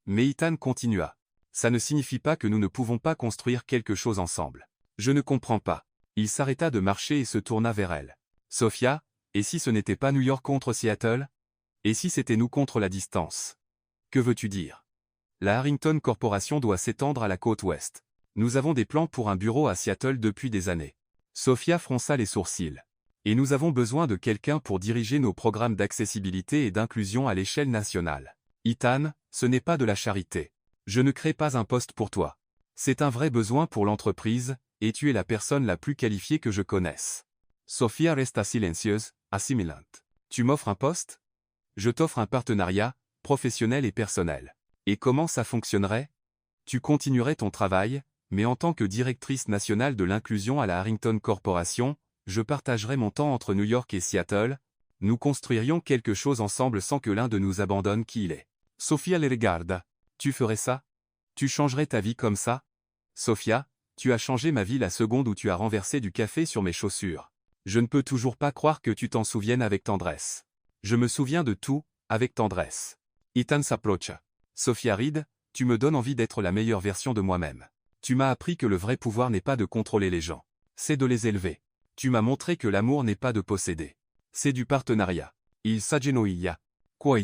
Mais Ethan continua. « Ça ne signifie pas que nous ne pouvons pas construire quelque chose ensemble. Je ne comprends pas. » Il s'arrêta de marcher et se tourna vers elle. « Sophia, et si ce n'était pas New York contre Seattle? Et si c'était nous contre la distance? Que veux-tu dire? La Harrington Corporation doit s'étendre à la côte ouest. Nous avons des plans pour un bureau à Seattle depuis des années. » Sophia fronça les sourcils. « Et nous avons besoin de quelqu'un pour diriger nos programmes d'accessibilité et d'inclusion à l'échelle nationale. Ethan, ce n'est pas de la charité. Je ne crée pas un poste pour toi. C'est un vrai besoin pour l'entreprise, et tu es la personne la plus qualifiée que je connaisse. Sofia resta silencieuse, assimilante. Tu m'offres un poste? Je t'offre un partenariat, professionnel et personnel. Et comment ça fonctionnerait? Tu continuerais ton travail, mais en tant que directrice nationale de l'inclusion à la Harrington Corporation, je partagerais mon temps entre New York et Seattle. Nous construirions quelque chose ensemble sans que l'un de nous abandonne qui il est. Sofia le regarda. Tu ferais ça? Tu changerais ta vie comme ça? Sofia, tu as changé ma vie la seconde où tu as renversé du café sur mes chaussures. Je ne peux toujours pas croire que tu t'en souviennes avec tendresse. Je me souviens de tout, avec tendresse. Ethan s'approcha. Sofia Reed, tu me donnes envie d'être la meilleure version de moi-même. Tu m'as appris que le vrai pouvoir n'est pas de contrôler les gens. C'est de les élever. Tu m'as montré que l'amour n'est pas de posséder. C'est du partenariat. Il s'agenouilla. Quoi?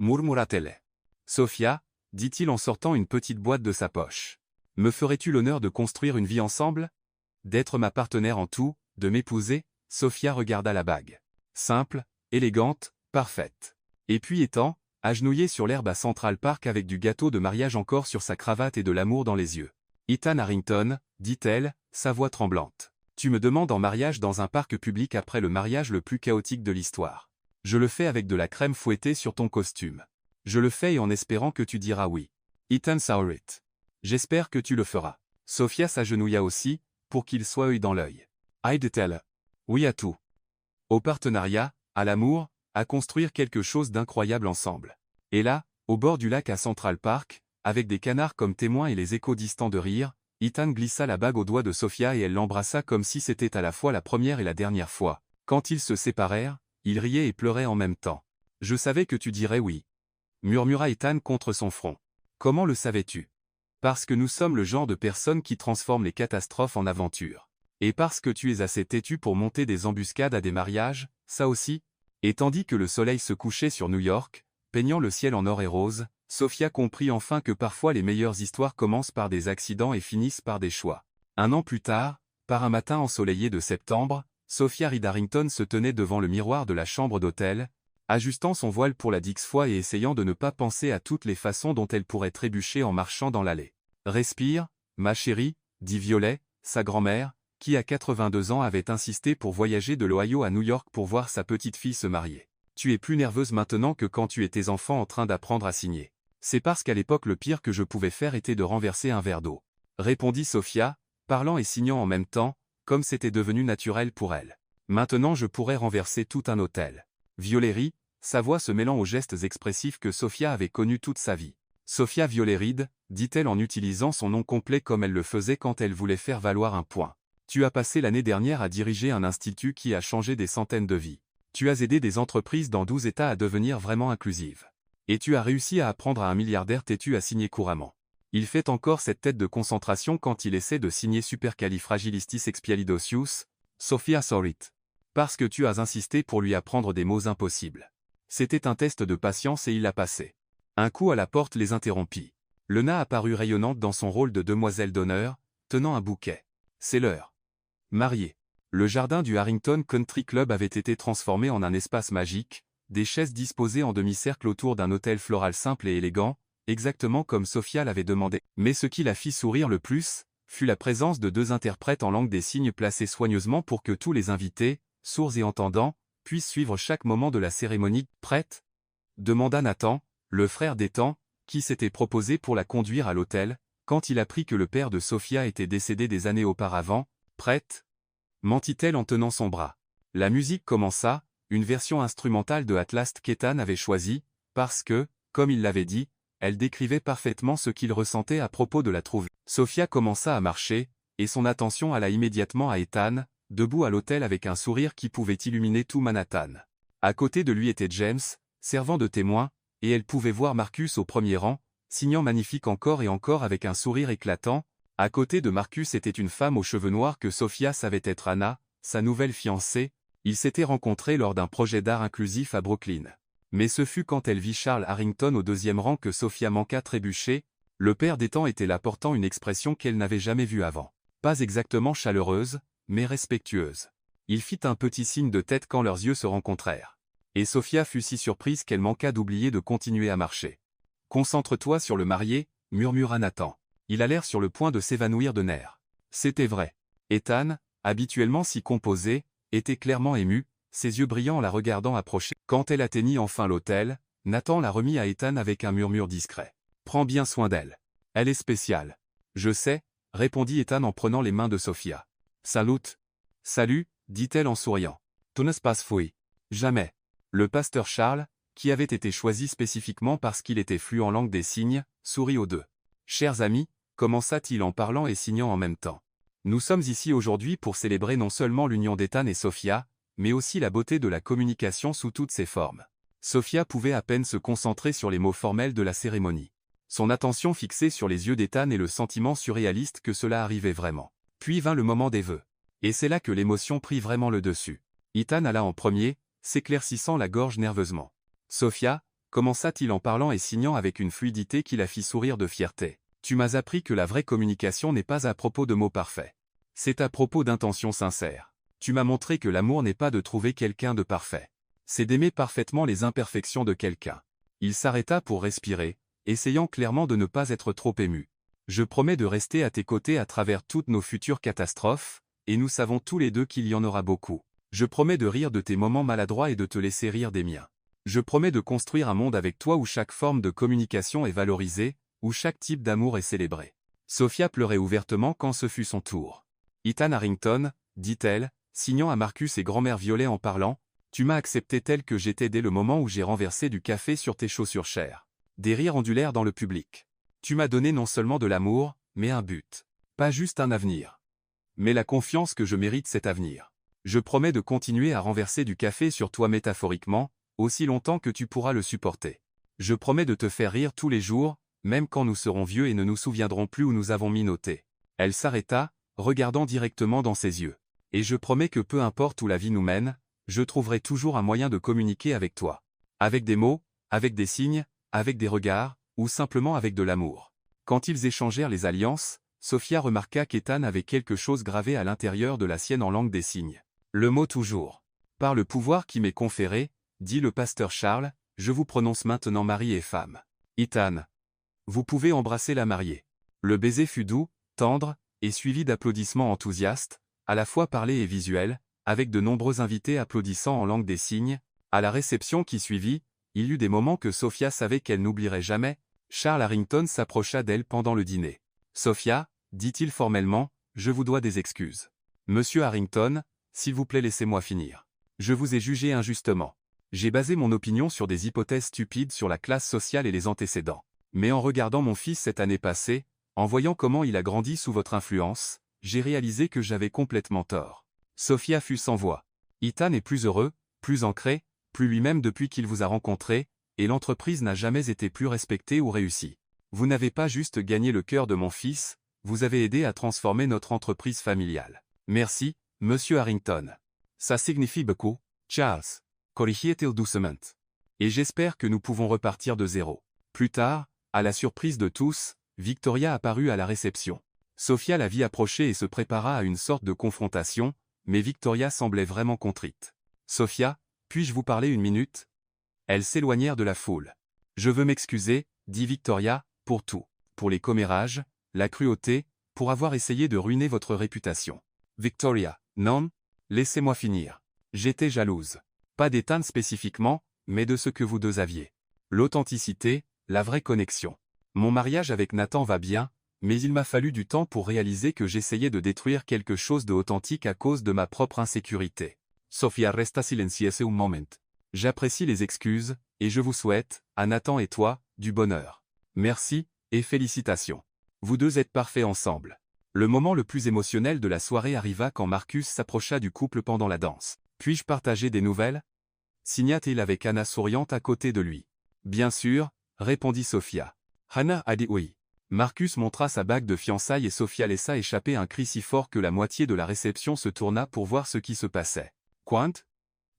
Murmura-t-elle. Sofia, dit-il en sortant une petite boîte de sa poche. Me ferais-tu l'honneur de construire une vie ensemble? D'être ma partenaire en tout, de m'épouser? Sofia regarda la bague. Simple, élégante, parfaite. Et puis étant, agenouillée sur l'herbe à Central Park avec du gâteau de mariage encore sur sa cravate et de l'amour dans les yeux. Ethan Harrington, dit-elle, sa voix tremblante. Tu me demandes en mariage dans un parc public après le mariage le plus chaotique de l'histoire. Je le fais avec de la crème fouettée sur ton costume. Je le fais et en espérant que tu diras oui. Ethan sourit. J'espère que tu le feras. Sofia s'agenouilla aussi, pour qu'il soit œil dans l'œil. Aide-t-elle? Oui à tout. Au partenariat, à l'amour, à construire quelque chose d'incroyable ensemble. Et là, au bord du lac à Central Park, avec des canards comme témoins et les échos distants de rire, Ethan glissa la bague au doigt de Sofia et elle l'embrassa comme si c'était à la fois la première et la dernière fois. Quand ils se séparèrent, ils riaient et pleuraient en même temps. Je savais que tu dirais oui. Murmura Ethan contre son front. Comment le savais-tu? Parce que nous sommes le genre de personnes qui transforment les catastrophes en aventures. Et parce que tu es assez têtu pour monter des embuscades à des mariages, ça aussi? Et tandis que le soleil se couchait sur New York, peignant le ciel en or et rose, Sofia comprit enfin que parfois les meilleures histoires commencent par des accidents et finissent par des choix. Un an plus tard, par un matin ensoleillé de septembre, Sofia Reed Harrington se tenait devant le miroir de la chambre d'hôtel, ajustant son voile pour la 10e fois et essayant de ne pas penser à toutes les façons dont elle pourrait trébucher en marchant dans l'allée. « Respire, ma chérie », dit Violet, sa grand-mère, qui à 82 ans avait insisté pour voyager de l'Ohio à New York pour voir sa petite fille se marier. Tu es plus nerveuse maintenant que quand tu étais enfant en train d'apprendre à signer. C'est parce qu'à l'époque le pire que je pouvais faire était de renverser un verre d'eau. Répondit Sofia, parlant et signant en même temps, comme c'était devenu naturel pour elle. Maintenant je pourrais renverser tout un hôtel. Violet rit, sa voix se mêlant aux gestes expressifs que Sofia avait connus toute sa vie. Sofia Violet Reed, dit-elle en utilisant son nom complet comme elle le faisait quand elle voulait faire valoir un point. Tu as passé l'année dernière à diriger un institut qui a changé des centaines de vies. Tu as aidé des entreprises dans 12 États à devenir vraiment inclusives. Et tu as réussi à apprendre à un milliardaire têtu à signer couramment. Il fait encore cette tête de concentration quand il essaie de signer Supercalifragilisticexpialidocious, Sofia sourit. Parce que tu as insisté pour lui apprendre des mots impossibles. C'était un test de patience et il l'a passé. Un coup à la porte les interrompit. Lena apparut rayonnante dans son rôle de demoiselle d'honneur, tenant un bouquet. C'est l'heure. Mariée. Le jardin du Harrington Country Club avait été transformé en un espace magique, des chaises disposées en demi-cercle autour d'un autel floral simple et élégant, exactement comme Sofia l'avait demandé. Mais ce qui la fit sourire le plus, fut la présence de 2 interprètes en langue des signes placés soigneusement pour que tous les invités, sourds et entendants, puissent suivre chaque moment de la cérémonie. Prête? Demanda Nathan, le frère d'Ethan, qui s'était proposé pour la conduire à l'hôtel, quand il apprit que le père de Sofia était décédé des années auparavant. Prête? Mentit-elle en tenant son bras. La musique commença, une version instrumentale de Atlas qu'Ethan avait choisie, parce que, comme il l'avait dit, elle décrivait parfaitement ce qu'il ressentait à propos de la trouvaille. Sofia commença à marcher, et son attention alla immédiatement à Ethan, debout à l'hôtel avec un sourire qui pouvait illuminer tout Manhattan. À côté de lui était James, servant de témoin, et elle pouvait voir Marcus au premier rang, signant magnifique encore et encore avec un sourire éclatant. À côté de Marcus était une femme aux cheveux noirs que Sofia savait être Anna, sa nouvelle fiancée. Ils s'étaient rencontrés lors d'un projet d'art inclusif à Brooklyn. Mais ce fut quand elle vit Charles Harrington au 2e rang que Sofia manqua trébucher. Le père d'Ethan était là portant une expression qu'elle n'avait jamais vue avant. Pas exactement chaleureuse, mais respectueuse. Il fit un petit signe de tête quand leurs yeux se rencontrèrent. Et Sofia fut si surprise qu'elle manqua d'oublier de continuer à marcher. « Concentre-toi sur le marié » murmura Nathan. Il a l'air sur le point de s'évanouir de nerfs. C'était vrai. Ethan, habituellement si composé, était clairement ému, ses yeux brillants en la regardant approcher. Quand elle atteignit enfin l'hôtel, Nathan la remit à Ethan avec un murmure discret. « Prends bien soin d'elle. Elle est spéciale. »« Je sais, » répondit Ethan en prenant les mains de Sophia. « Salut. »« Salut, » dit-elle en souriant. « Tu ne passes fouille. »« Jamais. » Le pasteur Charles, qui avait été choisi spécifiquement parce qu'il était fluent en langue des signes, sourit aux deux. « Chers amis, » commença-t-il en parlant et signant en même temps. « Nous sommes ici aujourd'hui pour célébrer non seulement l'union d'Ethan et Sophia, mais aussi la beauté de la communication sous toutes ses formes. » Sophia pouvait à peine se concentrer sur les mots formels de la cérémonie. Son attention fixée sur les yeux d'Ethan et le sentiment surréaliste que cela arrivait vraiment. Puis vint le moment des vœux. Et c'est là que l'émotion prit vraiment le dessus. Ethan alla en premier, s'éclaircissant la gorge nerveusement. « Sophia, » commença-t-il en parlant et signant avec une fluidité qui la fit sourire de fierté. « Tu m'as appris que la vraie communication n'est pas à propos de mots parfaits. C'est à propos d'intentions sincères. Tu m'as montré que l'amour n'est pas de trouver quelqu'un de parfait. C'est d'aimer parfaitement les imperfections de quelqu'un. » Il s'arrêta pour respirer, essayant clairement de ne pas être trop ému. « Je promets de rester à tes côtés à travers toutes nos futures catastrophes, et nous savons tous les deux qu'il y en aura beaucoup. Je promets de rire de tes moments maladroits et de te laisser rire des miens. Je promets de construire un monde avec toi où chaque forme de communication est valorisée, où chaque type d'amour est célébré. » Sophia pleurait ouvertement quand ce fut son tour. « Ethan Harrington, » dit-elle, signant à Marcus et grand-mère Violet en parlant, « tu m'as accepté tel que j'étais dès le moment où j'ai renversé du café sur tes chaussures chères. » Des rires ondulèrent dans le public. « Tu m'as donné non seulement de l'amour, mais un but. Pas juste un avenir. Mais la confiance que je mérite cet avenir. Je promets de continuer à renverser du café sur toi métaphoriquement, aussi longtemps que tu pourras le supporter. Je promets de te faire rire tous les jours, même quand nous serons vieux et ne nous souviendrons plus où nous avons mis nos thés. » Elle s'arrêta, regardant directement dans ses yeux. « Et je promets que peu importe où la vie nous mène, je trouverai toujours un moyen de communiquer avec toi. Avec des mots, avec des signes, avec des regards, ou simplement avec de l'amour. » Quand ils échangèrent les alliances, Sophia remarqua qu'Ethan avait quelque chose gravé à l'intérieur de la sienne en langue des signes. Le mot toujours. « Par le pouvoir qui m'est conféré, » dit le pasteur Charles, « je vous prononce maintenant mari et femme. Ethan. Vous pouvez embrasser la mariée. » Le baiser fut doux, tendre, et suivi d'applaudissements enthousiastes, à la fois parlés et visuels, avec de nombreux invités applaudissant en langue des signes. À la réception qui suivit, il y eut des moments que Sophia savait qu'elle n'oublierait jamais. Charles Harrington s'approcha d'elle pendant le dîner. « Sophia, » dit-il formellement, « je vous dois des excuses. Monsieur Harrington, s'il vous plaît laissez-moi finir. Je vous ai jugé injustement. J'ai basé mon opinion sur des hypothèses stupides sur la classe sociale et les antécédents. Mais en regardant mon fils cette année passée, en voyant comment il a grandi sous votre influence, j'ai réalisé que j'avais complètement tort. » Sophia fut sans voix. Ethan est plus heureux, plus ancré, plus lui-même depuis qu'il vous a rencontré, et l'entreprise n'a jamais été plus respectée ou réussie. Vous n'avez pas juste gagné le cœur de mon fils, vous avez aidé à transformer notre entreprise familiale. Merci, Monsieur Harrington. Ça signifie beaucoup, Charles. Corrigiez-il doucement. Et j'espère que nous pouvons repartir de zéro. Plus tard, à la surprise de tous, Victoria apparut à la réception. Sophia la vit approcher et se prépara à une sorte de confrontation, mais Victoria semblait vraiment contrite. « Sophia, puis-je vous parler une minute ?» Elles s'éloignèrent de la foule. « Je veux m'excuser, » dit Victoria, « pour tout. Pour les commérages, la cruauté, pour avoir essayé de ruiner votre réputation. » Victoria, « Non, laissez-moi finir. J'étais jalouse. Pas d'Ethan spécifiquement, mais de ce que vous deux aviez. L'authenticité, la vraie connexion. Mon mariage avec Nathan va bien, mais il m'a fallu du temps pour réaliser que j'essayais de détruire quelque chose de authentique à cause de ma propre insécurité. » Sophia resta silencieuse un moment. « J'apprécie les excuses, et je vous souhaite, à Nathan et toi, du bonheur. Merci, et félicitations. Vous deux êtes parfaits ensemble. » Le moment le plus émotionnel de la soirée arriva quand Marcus s'approcha du couple pendant la danse. « Puis-je partager des nouvelles ?» signa-t-il avec Anna souriante à côté de lui. « Bien sûr, » répondit Sophia. Hannah a dit oui. Marcus montra sa bague de fiançailles et Sophia laissa échapper un cri si fort que la moitié de la réception se tourna pour voir ce qui se passait. « Quant »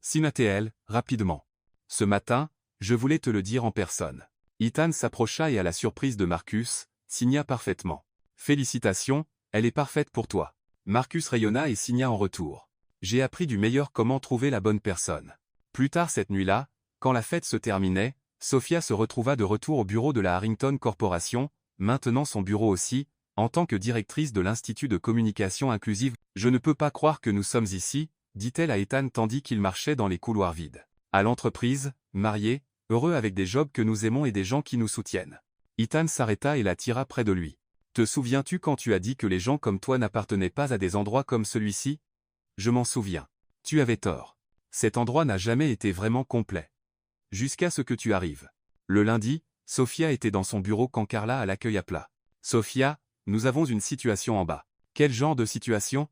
signa-t-elle, rapidement. « Ce matin, je voulais te le dire en personne. » Ethan s'approcha et à la surprise de Marcus, signa parfaitement. « Félicitations, elle est parfaite pour toi. » Marcus rayonna et signa en retour. « J'ai appris du meilleur comment trouver la bonne personne. » Plus tard cette nuit-là, quand la fête se terminait, Sophia se retrouva de retour au bureau de la Harrington Corporation, maintenant son bureau aussi, En tant que directrice de l'Institut de communication inclusive, je ne peux pas croire que nous sommes ici, dit-elle à Ethan tandis qu'il marchait dans les couloirs vides. À l'entreprise, marié, heureux avec des jobs que nous aimons et des gens qui nous soutiennent. Ethan s'arrêta et la tira près de lui. Te souviens-tu quand tu as dit que les gens comme toi n'appartenaient pas à des endroits comme celui-ci? Je m'en souviens. Tu avais tort. Cet endroit n'a jamais été vraiment complet. Jusqu'à ce que tu arrives. Le lundi, Sophia était dans son bureau quand Carla a l'accueil à plat. Sophia, nous avons une situation en bas. Quel genre de situation?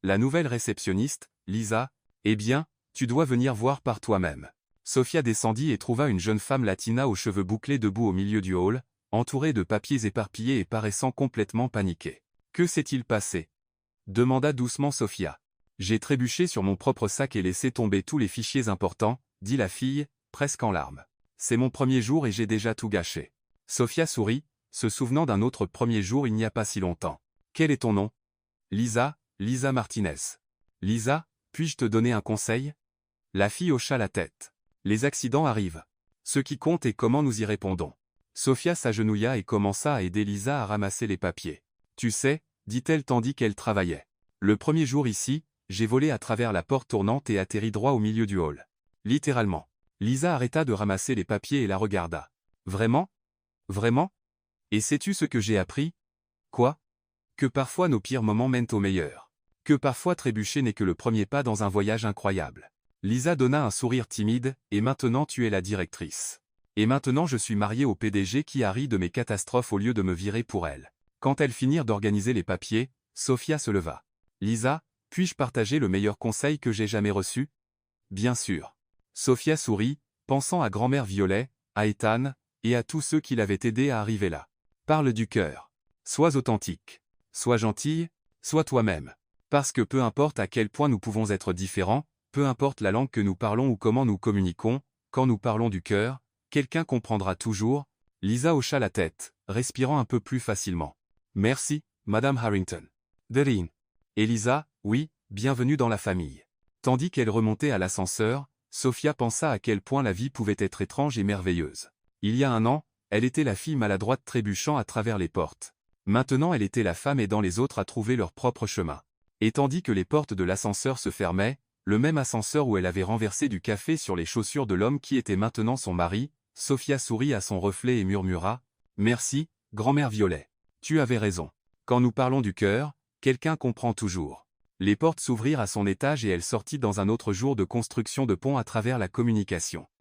La nouvelle réceptionniste, Lisa, eh bien, tu dois venir voir par toi-même. Sophia descendit et trouva une jeune femme latina aux cheveux bouclés debout au milieu du hall, entourée de papiers éparpillés et paraissant complètement paniquée. Que s'est-il passé? Demanda doucement Sophia. J'ai trébuché sur mon propre sac et laissé tomber tous les fichiers importants, dit la fille, presque en larmes. C'est mon premier jour et j'ai déjà tout gâché. Sophia sourit, se souvenant d'un autre premier jour il n'y a pas si longtemps. Quel est ton nom? Lisa, Lisa Martinez. Lisa, puis-je te donner un conseil? La fille hocha la tête. Les accidents arrivent. Ce qui compte est comment nous y répondons. Sophia s'agenouilla et commença à aider Lisa à ramasser les papiers. Tu sais, dit-elle tandis qu'elle travaillait. Le premier jour ici, j'ai volé à travers la porte tournante et atterri droit au milieu du hall. Littéralement. Lisa arrêta de ramasser les papiers et la regarda. Vraiment? Vraiment? Et sais-tu ce que j'ai appris? Quoi? Que parfois nos pires moments mènent au meilleur. Que parfois trébucher n'est que le premier pas dans un voyage incroyable. Lisa donna un sourire timide, et maintenant tu es la directrice. Et maintenant je suis mariée au PDG qui a ri de mes catastrophes au lieu de me virer pour elle. Quand elles finirent d'organiser les papiers, Sophia se leva. Lisa, puis-je partager le meilleur conseil que j'ai jamais reçu? Bien sûr. Sophia sourit, pensant à grand-mère Violet, à Ethan, et à tous ceux qui l'avaient aidé à arriver là. Parle du cœur. Sois authentique. Sois gentille, sois toi-même. Parce que peu importe à quel point nous pouvons être différents, peu importe la langue que nous parlons ou comment nous communiquons, quand nous parlons du cœur, quelqu'un comprendra toujours. Lisa hocha la tête, respirant un peu plus facilement. Merci, Madame Harrington. Derin. Et Lisa, oui, bienvenue dans la famille. Tandis qu'elle remontait à l'ascenseur, Sophia pensa à quel point la vie pouvait être étrange et merveilleuse. Il y a un an, elle était la fille maladroite trébuchant à travers les portes. Maintenant elle était la femme aidant les autres à trouver leur propre chemin. Et tandis que les portes de l'ascenseur se fermaient, le même ascenseur où elle avait renversé du café sur les chaussures de l'homme qui était maintenant son mari, Sophia sourit à son reflet et murmura « Merci, grand-mère Violet. Tu avais raison. Quand nous parlons du cœur, quelqu'un comprend toujours. » Les portes s'ouvrirent à son étage et elle sortit dans un autre jour de construction de pont à travers la communication.